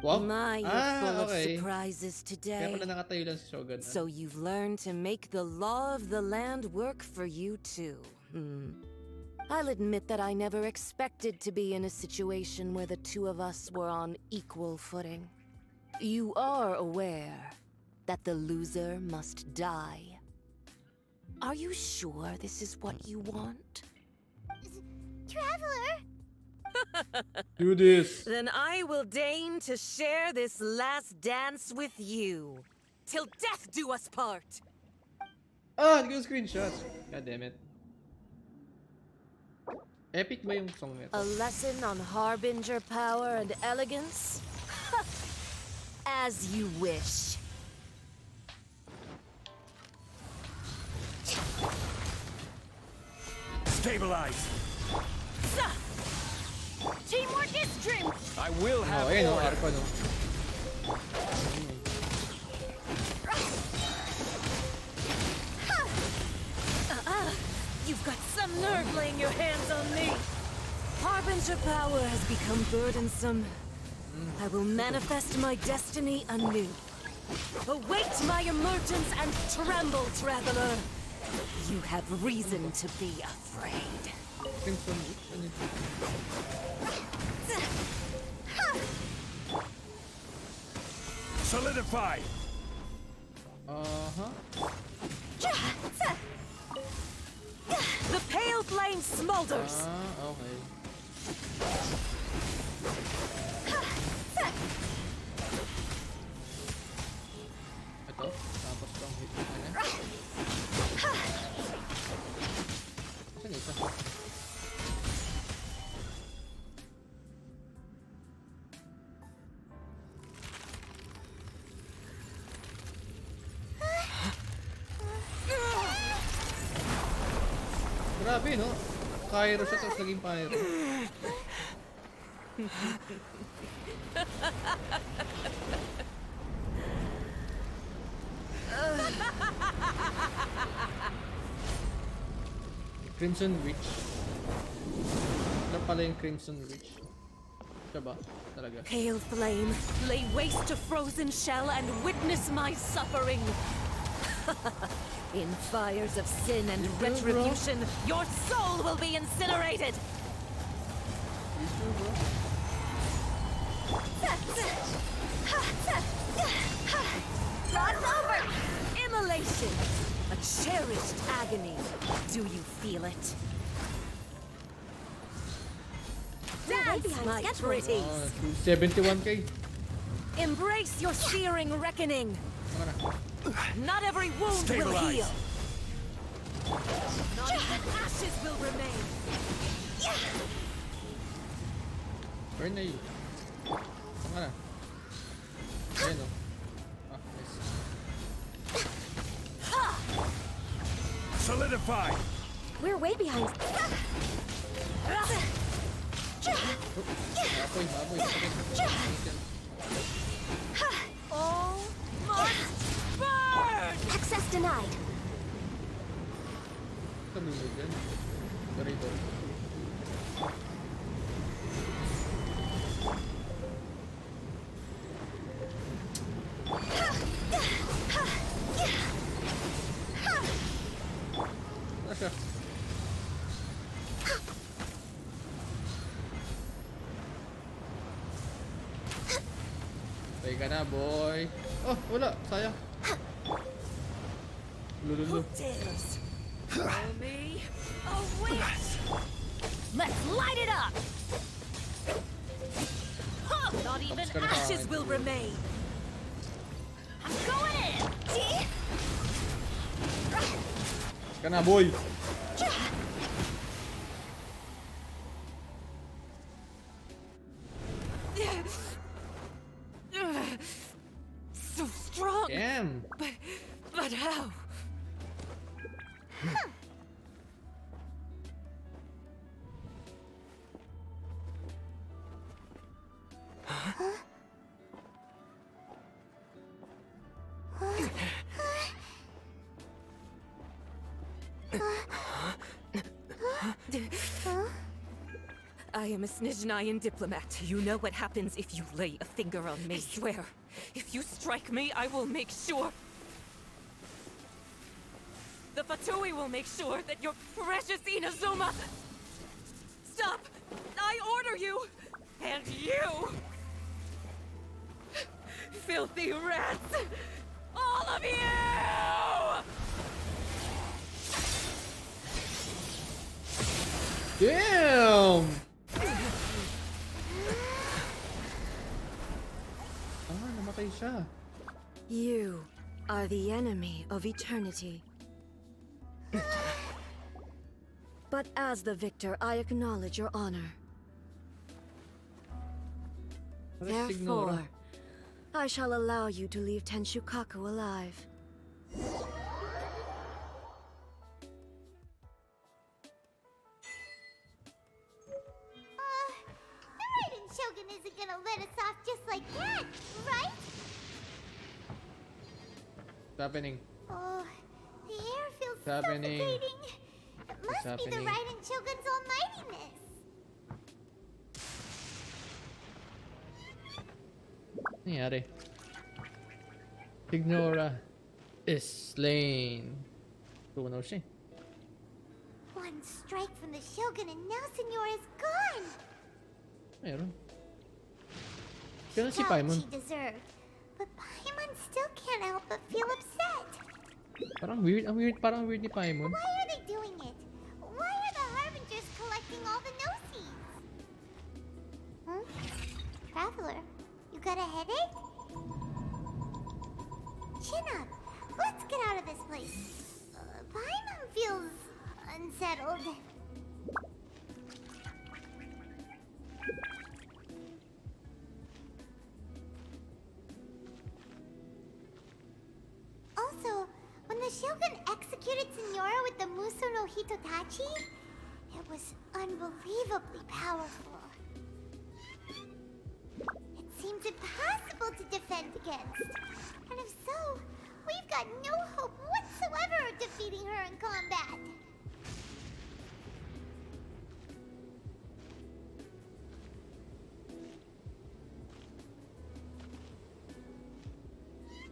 Wow. My, you're full of surprises Kaya today. pala nakatayo lang si Shogun. So you've learned to make the law of the land work for you too. I'll admit that I never expected to be in a situation where the two of us were on equal footing. You are aware that the loser must die. Are you sure this is what you want? Traveler! Do this. Then I will deign to share this last dance with you. Till death do us part! Ah, hindi ko screenshot. God damn it. Epic ba yung song nito? A lesson on harbinger power and elegance? As you wish. Stabilize! Teamwork is strength! I will have ayun, order. Archon, You've got some nerve laying your hands on me. Harbinger power has become burdensome. I will manifest my destiny anew. Await my emergence and tremble, traveler. You have reason to be afraid. Crimson Witch? Ano ito? Solidify! Uh-huh. The pale flame smolders. Ah, okay. Ito, tapos tong hit na niya. Saan isa? Grabe, no? Pyro siya, tapos naging pyro. Crimson Witch. Ano pala yung Crimson Witch? Siya ba? Talaga? Pale flame, lay waste to frozen shell and witness my suffering. In fires of sin and retribution, your soul will be incinerated. You sure, bro? Cross over! Immolation! A cherished agony. Do you feel it? Dance, my pretties! Oh, 71k. Embrace your searing reckoning! Tama na. Not every wound will Stabilize. heal! Not even ashes will remain! Burn na yun. Tama na. Ayan o. Ah, nice. Solidify! We're way behind. Maapoy, maapoy. All must burn! Access denied. Kalulog yan. Garito. Nasa. Patay ka na, boy. Oh, wala. Sayang. Lululu. Who dares? Throw me a witch! Let's light it up! Huh, not even gonna ashes find will you. remain! I'm going in! Ka na, boy. So strong! Damn. But how? I am a Snizhnayan diplomat. You know what happens if you lay a finger on me. I swear, if you strike me, I will make sure... The Fatui will make sure that your precious Inazuma... Stop! I order you! And you! Filthy rats! All of you! Damn! Ah, namatay siya. You are the enemy of eternity. But as the victor, I acknowledge your honor. Therefore, I shall allow you to leave Tenshukaku alive. The Raiden Shogun isn't gonna let us off just like that, right? What's happening? Oh, the air feels What's happening? suffocating. It What's must be the happening? Raiden Shogun's almightiness. Nangyari? Ignora is slain. Tunaw siya. One strike from the Shogun and now Senora is gone. Meron. Ganun si Got what Paimon. she deserved, but Paimon still can't help but feel upset. Parang weird ni Paimon. Why are they doing it? Why are the Harbingers collecting all the no-seeds? Huh? Traveler, you got a headache? Chin up. Let's get out of this place. Paimon feels unsettled. Also, when the Shogun executed Senora with the Muso no Hitotachi, it was unbelievably powerful. It seems impossible to defend against. And if so, we've got no hope whatsoever of defeating her in combat.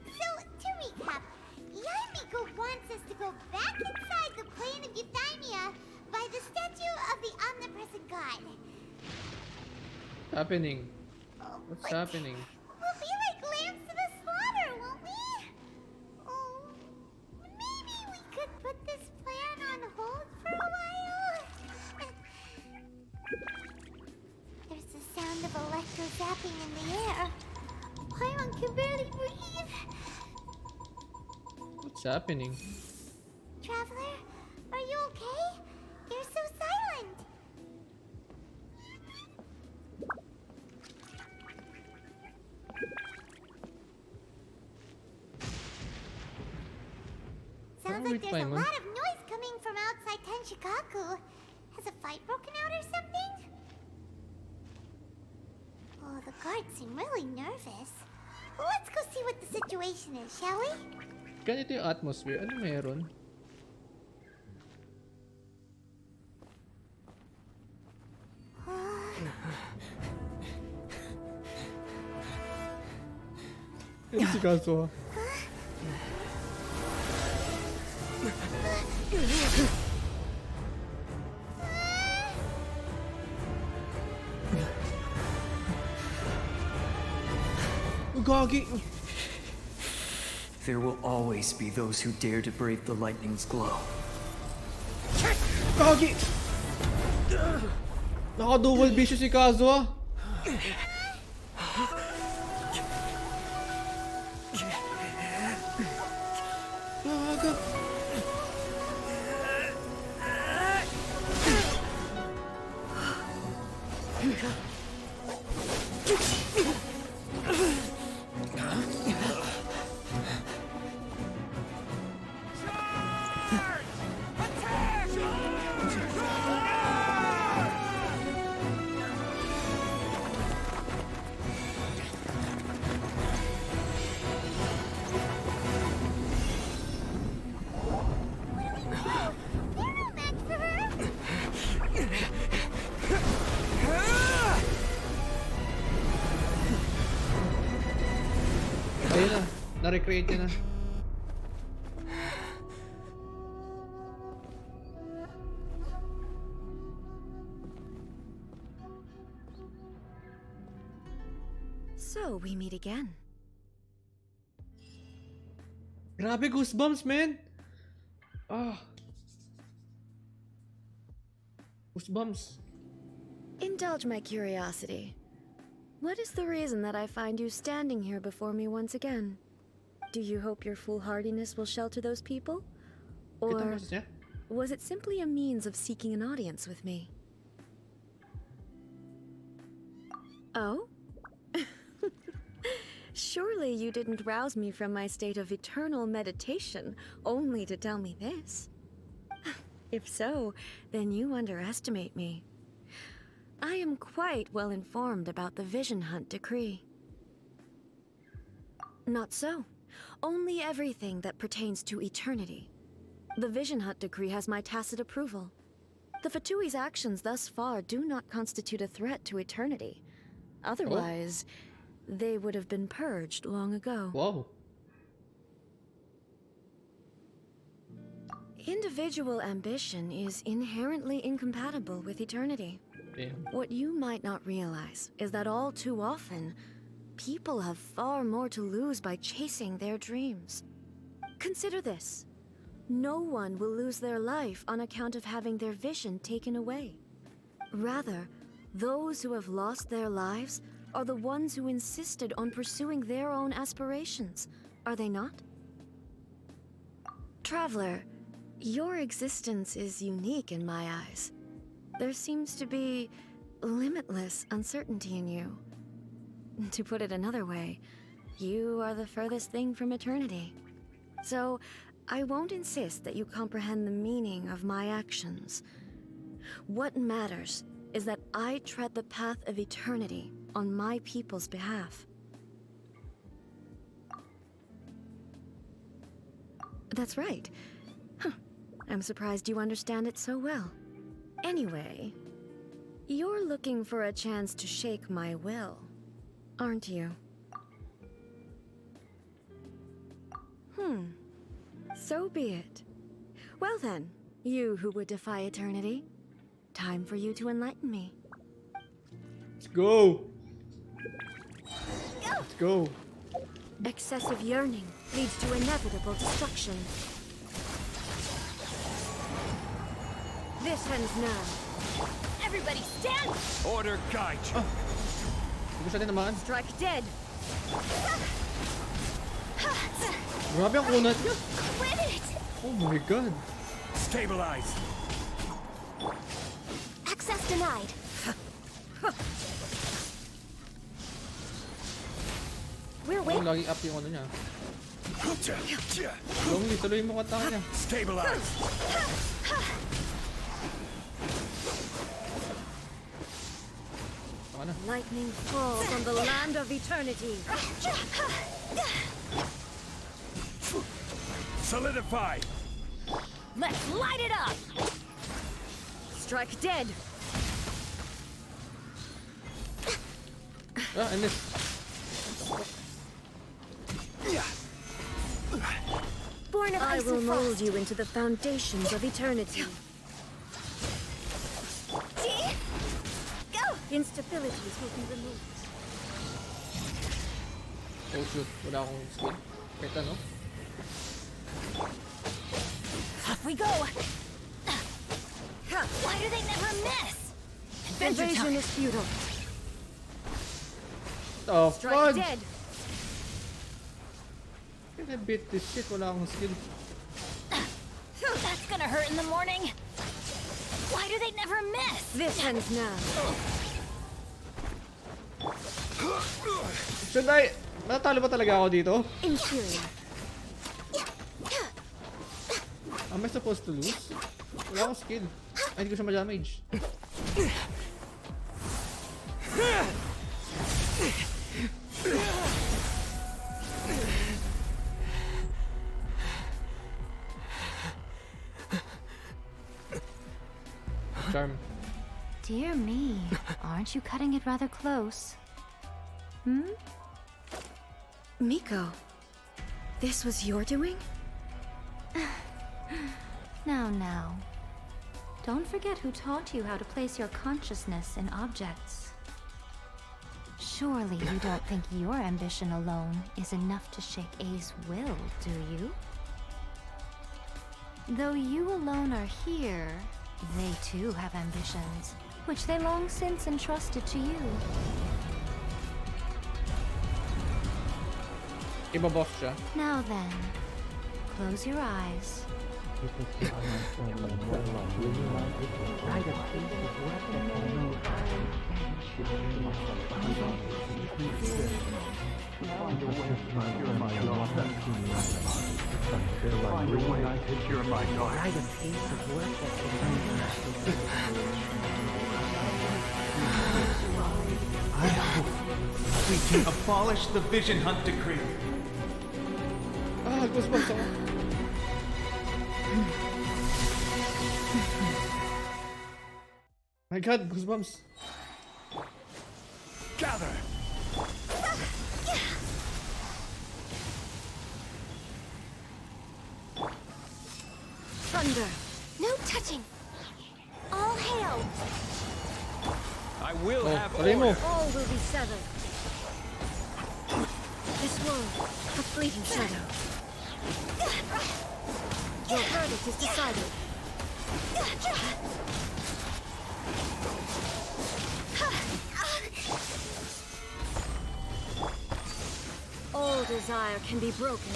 So, to recap, Yaimiko wants us to go back inside the plane of Euthymia by the statue of the omnipresent god. Happening. What's happening? We'll be like lambs to the slaughter, won't we? Oh, maybe we could put this plan on hold for a while? There's the sound of electro zapping in the air. Paimon can barely breathe. What's happening? Traveler, are you okay? You're so silent. Sounds like there's a lot of noise coming from outside Tenshikaku. Has a fight broken out or something? Oh, the guards seem really nervous. Let's go see what the situation is, shall we? Ganito yung atmosphere. Ano meron? Yan si Kaso. Gagi! There will always be those who dare to brave the lightning's glow. Gagi! Naka-double vision si Kazo ah! Gaga! Ayun na, na-recreate niya na. So, we meet again. Grabe, goosebumps, man! Ah. Goosebumps. Indulge my curiosity. What is the reason that I find you standing here before me once again? Do you hope your foolhardiness will shelter those people? Or was it simply a means of seeking an audience with me? Oh? Surely you didn't rouse me from my state of eternal meditation only to tell me this. If so, then you underestimate me. I am quite well informed about the Vision Hunt decree. Not so. Only everything that pertains to eternity. The Vision Hunt decree has my tacit approval. The Fatui's actions thus far do not constitute a threat to eternity. Otherwise, they would have been purged long ago. Whoa. Individual ambition is inherently incompatible with eternity. Damn. What you might not realize is that all too often, people have far more to lose by chasing their dreams. Consider this. No one will lose their life on account of having their vision taken away. Rather, those who have lost their lives are the ones who insisted on pursuing their own aspirations, are they not? Traveler, your existence is unique in my eyes. There seems to be limitless uncertainty in you. To put it another way, you are the furthest thing from eternity. So, I won't insist that you comprehend the meaning of my actions. What matters is that I tread the path of eternity on my people's behalf. That's right. Huh. I'm surprised you understand it so well. Anyway, you're looking for a chance to shake my will, aren't you? So be it. Well then, you who would defy eternity, time for you to enlighten me. Let's go. Let's go. Excessive yearning leads to inevitable destruction. This ends now. Everybody stand! Order guide. Hindi ko siya tinamaan. Strike dead! Grabe ang kunat niya. Quit it! Oh my god. Stabilize. Access denied. We're Oh, waiting. lagi up yung ano niya. Lonely, tuloy mo kata niya. Stabilize. Baka na. Lightning falls on the land of eternity. Solidify. Let's light it up! Strike dead! I missed. Born of I ice will and mold frost. you into the foundations of eternity. Go! Instabilities will be removed. Oh shoot, wala akong skill. Kahit ano. Off we go! Why do they never miss? Adventure Invasion time! is futile. Oh, Strike fudge! dead! Can I beat this shit? Wala akong skill. That's gonna hurt in the morning! Why do they never miss? This ends now. Should I? Matatalo ba talaga ako dito? Inferior. Am I supposed to lose? Wala akong skill. Ay, hindi ko siya ma-damage. Charm. Dear me, aren't you cutting it rather close? Miko, this was your doing? Now. Don't forget who taught you how to place your consciousness in objects. Surely you don't think your ambition alone is enough to shake A's will, do you? Though you alone are here, they too have ambitions, which they long since entrusted to you. Ibaboss siya. Now then, close your eyes. I hope we can abolish the Vision Hunt Decree. Ah, goosebumps ako. My god, goosebumps. Gather. thunder! No touching! All hail! I will Oh, have tuloy mo. order. All will be severed. This world, a fleeting shadow. Your verdict is decided. All desire can be broken.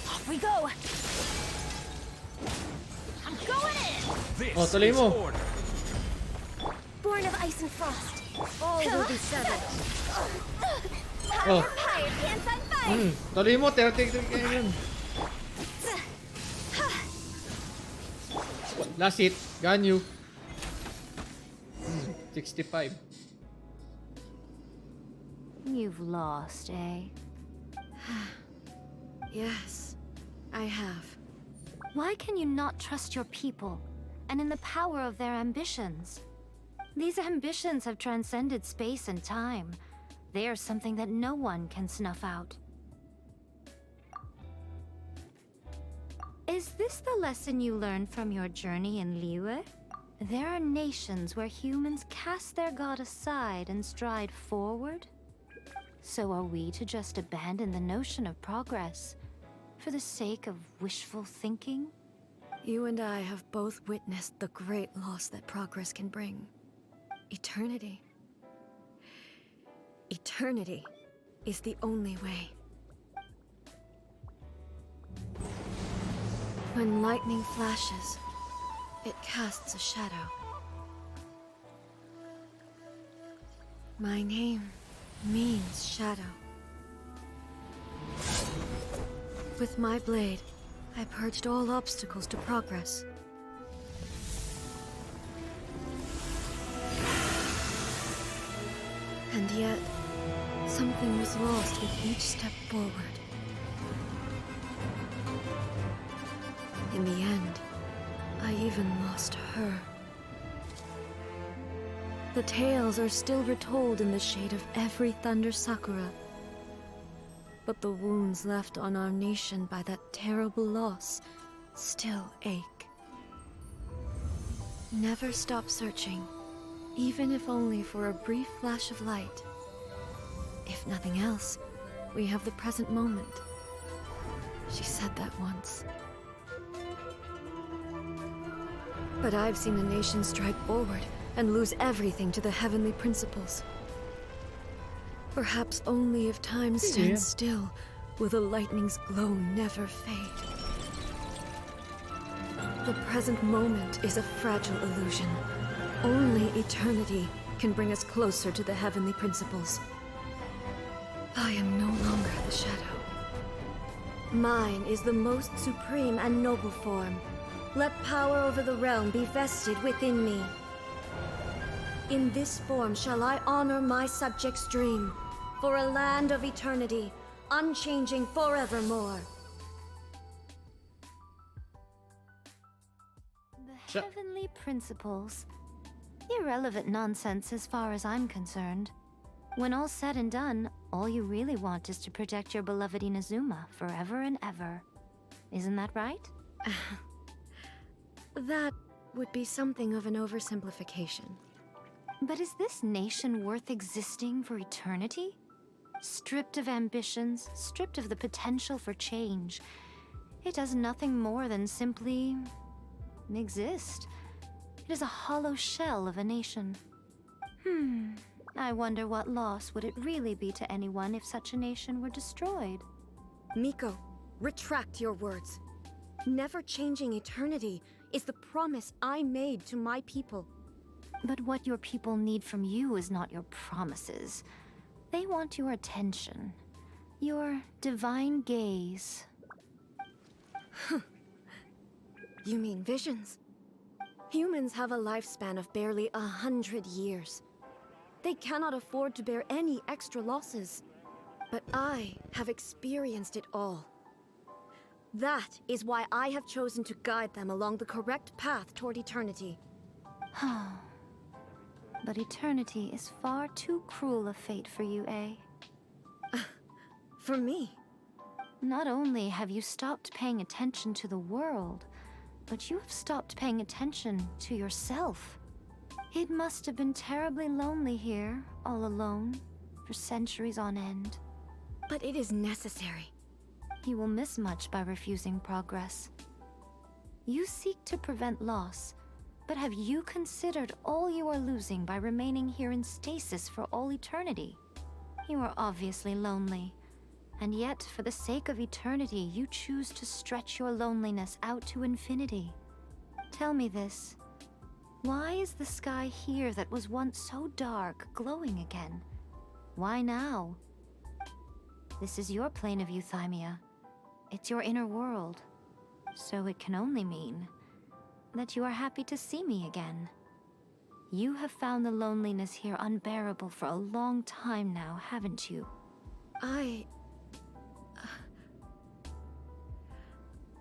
Off we go! I'm going in! This Oh, tuloy is mo. order. Born of ice and frost. All will be severed. Oh. Fire pants on fire! Tuloy mo, 30 kayo yun. Last hit, Ganyu. 65. You've lost, eh? Yes, I have. Why can you not trust your people and in the power of their ambitions? These ambitions have transcended space and time. They are something that no one can snuff out. Is this the lesson you learned from your journey in Liyue? There are nations where humans cast their god aside and stride forward. So are we to just abandon the notion of progress for the sake of wishful thinking? You and I have both witnessed the great loss that progress can bring. Eternity. Eternity is the only way. When lightning flashes, it casts a shadow. My name means shadow. With my blade, I purged all obstacles to progress. And yet, something was lost with each step forward. In the end, I even lost her. The tales are still retold in the shade of every Thunder Sakura. But the wounds left on our nation by that terrible loss still ache. Never stop searching, even if only for a brief flash of light. If nothing else, we have the present moment. She said that once. But I've seen a nation stride forward and lose everything to the heavenly principles. Perhaps only if time stands still will the lightning's glow never fade. The present moment is a fragile illusion. Only eternity can bring us closer to the heavenly principles. I am no longer the shadow. Mine is the most supreme and noble form. Let power over the realm be vested within me. In this form shall I honor my subjects' dream, for a land of eternity, unchanging forevermore. The heavenly principles. Irrelevant nonsense as far as I'm concerned. When all's said and done, all you really want is to protect your beloved Inazuma forever and ever. Isn't that right? That would be something of an oversimplification. But is this nation worth existing for eternity? Stripped of ambitions, stripped of the potential for change. It does nothing more than simply exist. It is a hollow shell of a nation. I wonder what loss would it really be to anyone if such a nation were destroyed? Miko, retract your words. Never changing eternity is the promise I made to my people. But what your people need from you is not your promises. They want your attention. Your divine gaze. You mean visions? Humans have a lifespan of barely 100 years. They cannot afford to bear any extra losses. But I have experienced it all. That is why I have chosen to guide them along the correct path toward eternity. But eternity is far too cruel a fate for you, eh? for me. Not only have you stopped paying attention to the world, but you have stopped paying attention to yourself. It must have been terribly lonely here, all alone, for centuries on end. But it is necessary. You will miss much by refusing progress. You seek to prevent loss, but have you considered all you are losing by remaining here in stasis for all eternity? You are obviously lonely, and yet for the sake of eternity, you choose to stretch your loneliness out to infinity. Tell me this. Why is the sky here that was once so dark glowing again? Why now? This is your plane of euthymia. It's your inner world. So it can only mean that you are happy to see me again. You have found the loneliness here unbearable for a long time now, haven't you? I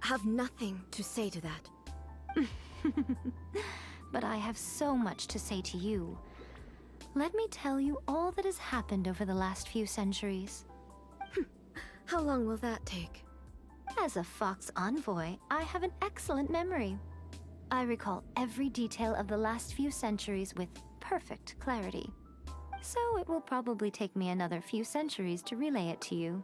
have nothing to say to that. But I have so much to say to you. Let me tell you all that has happened over the last few centuries. How long will that take? As a Fox envoy, I have an excellent memory. I recall every detail of the last few centuries with perfect clarity. So it will probably take me another few centuries to relay it to you.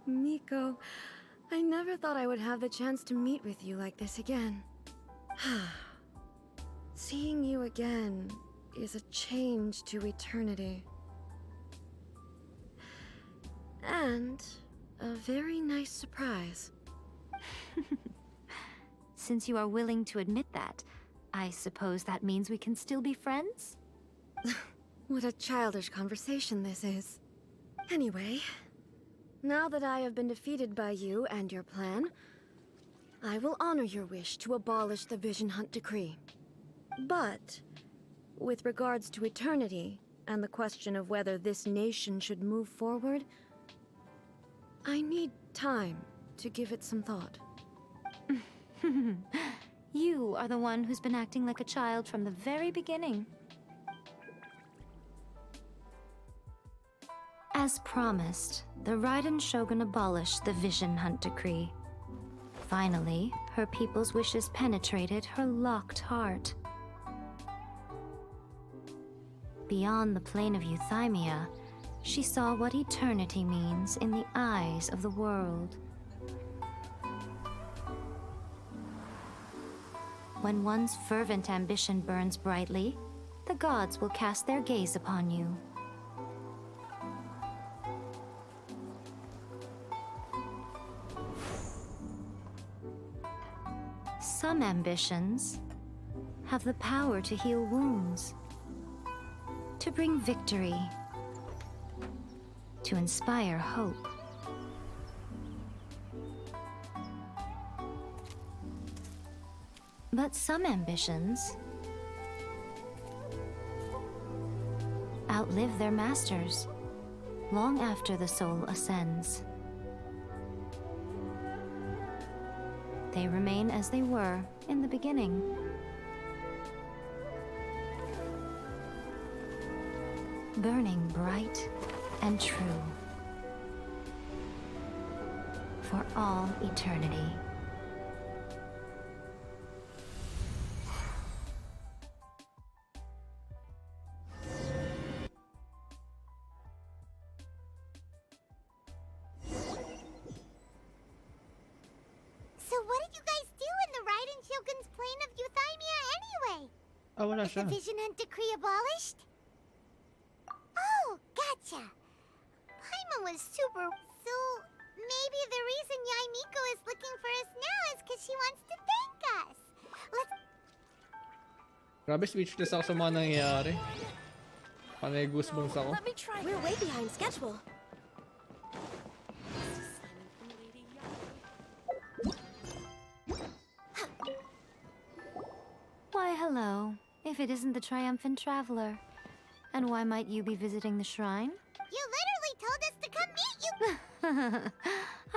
Miko, I never thought I would have the chance to meet with you like this again. Seeing you again is a change to eternity. And a very nice surprise. Since you are willing to admit that, I suppose that means we can still be friends? What a childish conversation this is. Anyway, now that I have been defeated by you and your plan, I will honor your wish to abolish the Vision Hunt Decree. But, with regards to eternity, and the question of whether this nation should move forward, I need time to give it some thought. You are the one who's been acting like a child from the very beginning. As promised, the Raiden Shogun abolished the Vision Hunt Decree. Finally, her people's wishes penetrated her locked heart. Beyond the plane of euthymia, she saw what eternity means in the eyes of the world. When one's fervent ambition burns brightly, the gods will cast their gaze upon you. Some ambitions have the power to heal wounds, to bring victory, to inspire hope. But some ambitions outlive their masters long after the soul ascends. They remain as they were in the beginning. Burning bright and true for all eternity. So what did you guys do in the Raiden Shogun's plane of euthymia anyway? Oh, wala Is the siya. Vision Hunt Decree abolished? Oh, gotcha. Paimon was super... So, maybe the reason Yai Miko is looking for us now is because she wants to thank us. Let's... Grabe, speechless ako sa mga nangyayari. Panay goosebumps ako. Let me try. We're way behind schedule. Why, hello, if it isn't the triumphant traveler. And why might you be visiting the shrine? You literally told us to come meet you!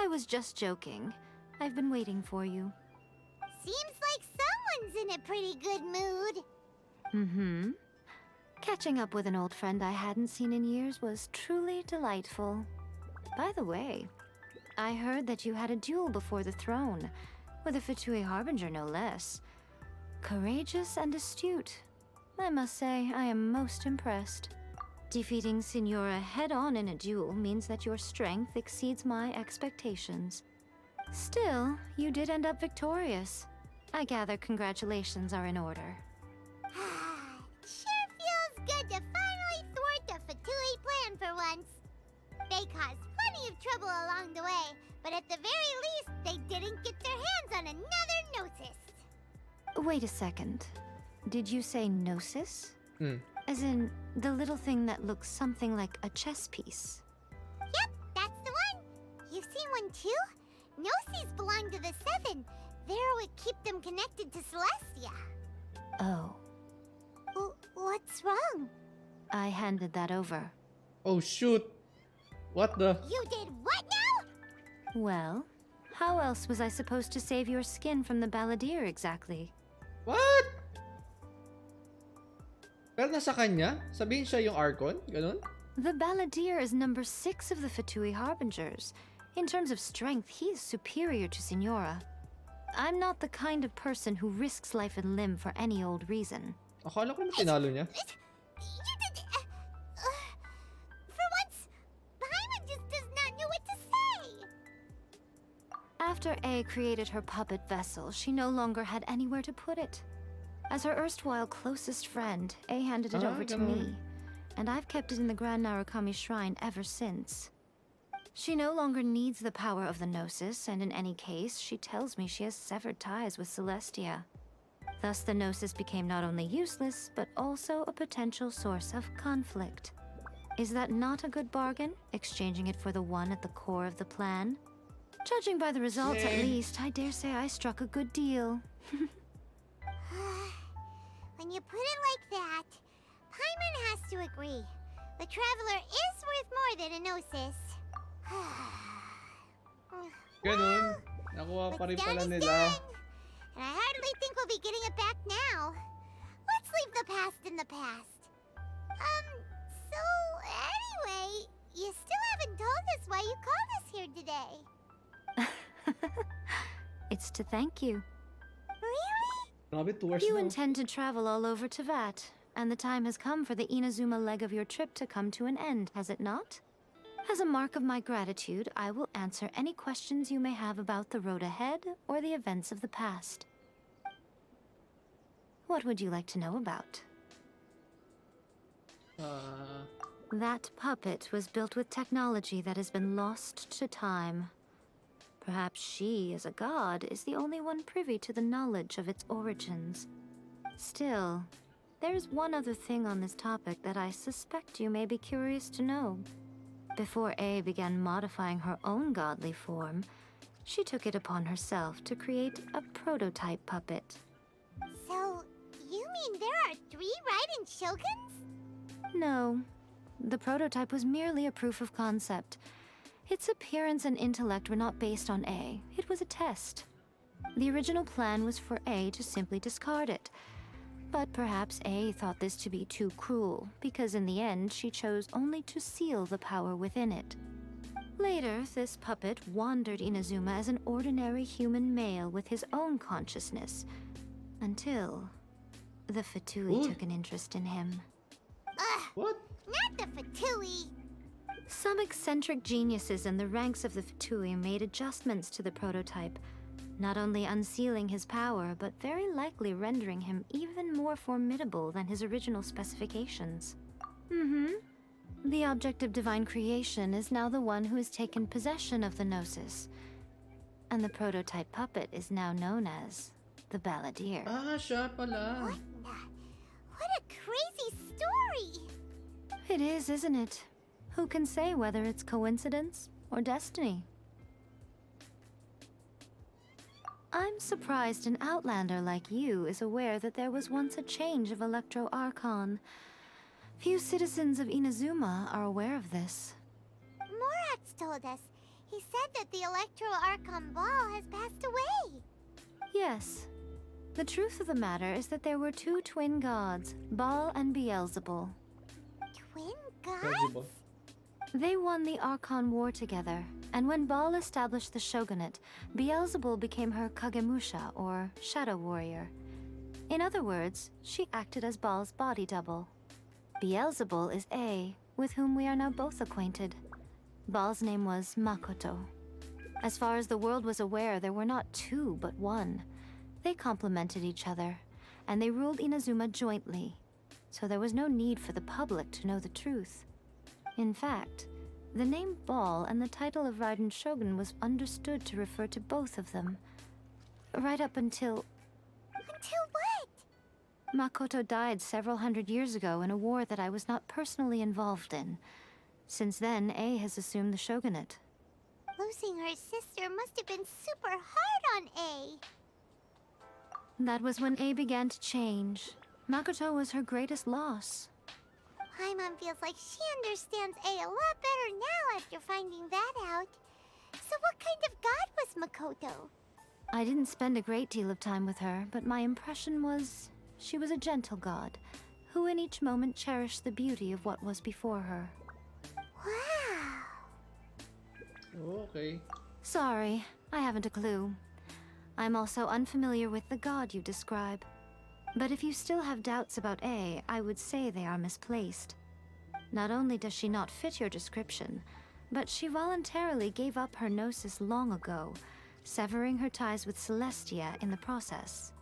I was just joking. I've been waiting for you. Seems like someone's in a pretty good mood. Mm-hmm. Catching up with an old friend I hadn't seen in years was truly delightful. By the way, I heard that you had a duel before the throne, with a Fatui Harbinger no less. Courageous and astute. I must say, I am most impressed. Defeating Signora head-on in a duel means that your strength exceeds my expectations. Still, you did end up victorious. I gather congratulations are in order. Sure feels good to finally thwart the Fatui plan for once. They caused plenty of trouble along the way, but at the very least, they didn't get their hands on another Gnosis. Wait a second. Did you say Gnosis? Hmm. As in, the little thing that looks something like a chess piece? Yep, that's the one. You've seen one too? Gnosis belong to the Seven. They're what keep them connected to Celestia. Oh. What's wrong? I handed that over. Oh shoot. What the? You did what now? Well, how else was I supposed to save your skin from the Balladeer exactly? What? Pero nasa kanya? Sabihin siya yung Archon? Ganun? The Balladeer is number 6 of the Fatui Harbingers. In terms of strength, he is superior to Signora. I'm not the kind of person who risks life and limb for any old reason. Akala ko naman tinalo niya. You did... for once, Paimon just does not know what to say. After A created her puppet vessel, she no longer had anywhere to put it. As her erstwhile closest friend, A handed it over to me, and I've kept it in the Grand Narukami Shrine ever since. She no longer needs the power of the Gnosis, and in any case, she tells me she has severed ties with Celestia. Thus, the Gnosis became not only useless, but also a potential source of conflict. Is that not a good bargain, exchanging it for the one at the core of the plan? Judging by the results, at least, I dare say I struck a good deal. When you put it like that, Paimon has to agree. The Traveler is worth more than a Gnosis. Ganun. Nakuha pa rin pala nila. And I hardly think we'll be getting it back now. Let's leave the past in the past. So anyway, you still haven't told us why you called us here today. It's to thank you. Really? You intend to travel all over Teyvat, and the time has come for the Inazuma leg of your trip to come to an end, has it not? As a mark of my gratitude, I will answer any questions you may have about the road ahead or the events of the past. What would you like to know about? That puppet was built with technology that has been lost to time. Perhaps she, as a god, is the only one privy to the knowledge of its origins. Still, there's one other thing on this topic that I suspect you may be curious to know. Before A began modifying her own godly form, she took it upon herself to create a prototype puppet. So, you mean there are 3 Raiden Shoguns? No. The prototype was merely a proof of concept. Its appearance and intellect were not based on A. It was a test. The original plan was for A to simply discard it. But perhaps A thought this to be too cruel, because in the end she chose only to seal the power within it. Later, this puppet wandered Inazuma as an ordinary human male with his own consciousness, until the Fatui took an interest in him. What? Not the Fatui! Some eccentric geniuses in the ranks of the Fatui made adjustments to the prototype, not only unsealing his power, but very likely rendering him even more formidable than his original specifications. The object of divine creation is now the one who has taken possession of the Gnosis, and the prototype puppet is now known as the Balladeer. Ah, siya pala. What a crazy story! It is, isn't it? Who can say whether it's coincidence or destiny? I'm surprised an outlander like you is aware that there was once a change of Electro Archon. Few citizens of Inazuma are aware of this. Morax told us. He said that the Electro Archon Baal has passed away. Yes. The truth of the matter is that there were two twin gods, Baal and Beelzebul. Twin gods? Beelzebul. They won the Archon War together, and when Baal established the shogunate, Beelzebul became her Kagemusha, or shadow warrior. In other words, she acted as Baal's body double. Beelzebul is A, with whom we are now both acquainted. Baal's name was Makoto. As far as the world was aware, there were not two, but one. They complemented each other, and they ruled Inazuma jointly, so there was no need for the public to know the truth. In fact, the name Baal and the title of Raiden Shogun was understood to refer to both of them. Right up until... Until what? Makoto died several hundred years ago in a war that I was not personally involved in. Since then, A has assumed the shogunate. Losing her sister must have been super hard on A. That was when A began to change. Makoto was her greatest loss. Paimon feels like she understands A a lot better now after finding that out. So what kind of god was Makoto? I didn't spend a great deal of time with her, but my impression was she was a gentle god, who in each moment cherished the beauty of what was before her. Wow. Okay. Sorry, I haven't a clue. I'm also unfamiliar with the god you describe. But if you still have doubts about A, I would say they are misplaced. Not only does she not fit your description, but she voluntarily gave up her gnosis long ago, severing her ties with Celestia in the process.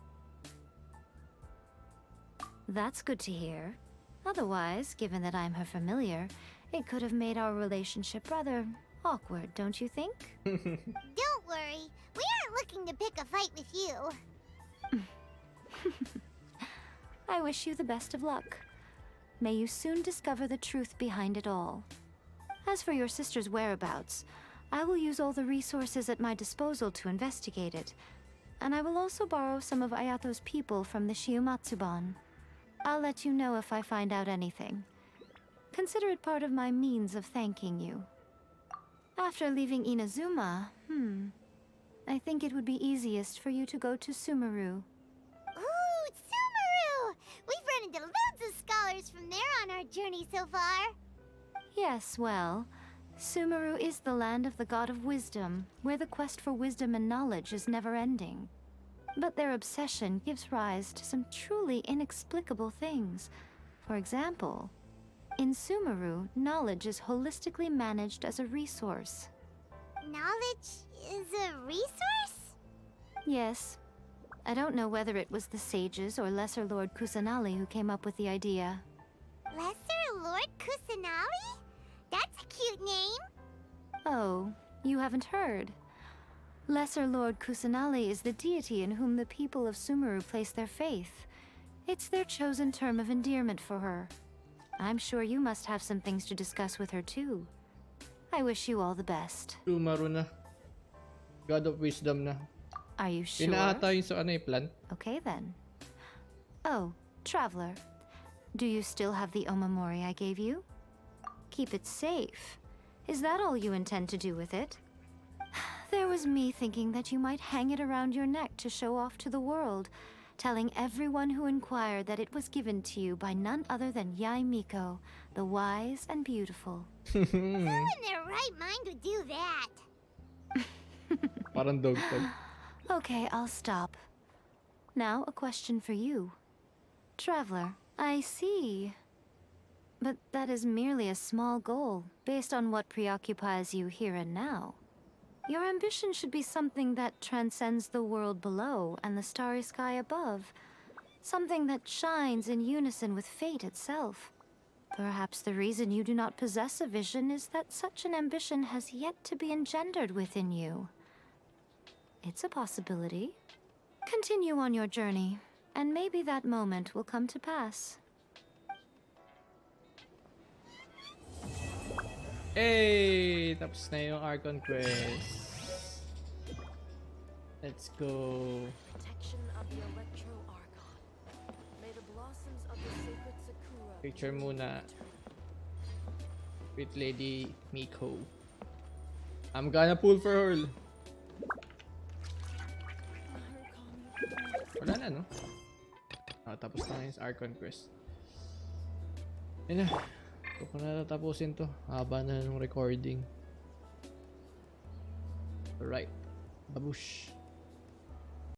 That's good to hear. Otherwise, given that I'm her familiar, it could have made our relationship rather awkward, don't you think? Don't worry, we aren't looking to pick a fight with you. I wish you the best of luck. May you soon discover the truth behind it all. As for your sister's whereabouts, I will use all the resources at my disposal to investigate it, and I will also borrow some of Ayato's people from the Shiumatsuban. I'll let you know if I find out anything. Consider it part of my means of thanking you. After leaving Inazuma, I think it would be easiest for you to go to Sumeru. Ooh, Sumeru! We've run into loads of scholars from there on our journey so far. Yes, well, Sumeru is the land of the god of wisdom, where the quest for wisdom and knowledge is never-ending. But their obsession gives rise to some truly inexplicable things. For example, in Sumeru, knowledge is holistically managed as a resource. Knowledge is a resource? Yes. I don't know whether it was the sages or Lesser Lord Kusanali who came up with the idea. Lesser Lord Kusanali? That's a cute name. Oh, you haven't heard. Lesser Lord Kusanali is the deity in whom the people of Sumeru place their faith. It's their chosen term of endearment for her. I'm sure you must have some things to discuss with her too. I wish you all the best. Sumeru na. God of Wisdom na. Are you sure? Pinaata yun sa ano plant. Okay then. Oh, Traveler. Do you still have the Omamori I gave you? Keep it safe. Is that all you intend to do with it? There was me thinking that you might hang it around your neck to show off to the world, telling everyone who inquired that it was given to you by none other than Yae Miko, the wise and beautiful. Who in their right mind would do that? Parang dog tag. Okay, I'll stop. Now, a question for you. Traveler, I see. But that is merely a small goal, based on what preoccupies you here and now. Your ambition should be something that transcends the world below and the starry sky above. Something that shines in unison with fate itself. Perhaps the reason you do not possess a vision is that such an ambition has yet to be engendered within you. It's a possibility. Continue on your journey, and maybe that moment will come to pass. Hey! Tapos na yung Archon quest. Let's go. Protection of the Electro Archon. May the blossoms of the sacred Sakura. Picture muna. With Lady Miko. I'm gonna pull for her. Wala na, no? Tapos na ngayon sa Archon quest. Yun na. Ito ko na tatapusin to. Haba na ng recording. Alright. Babush.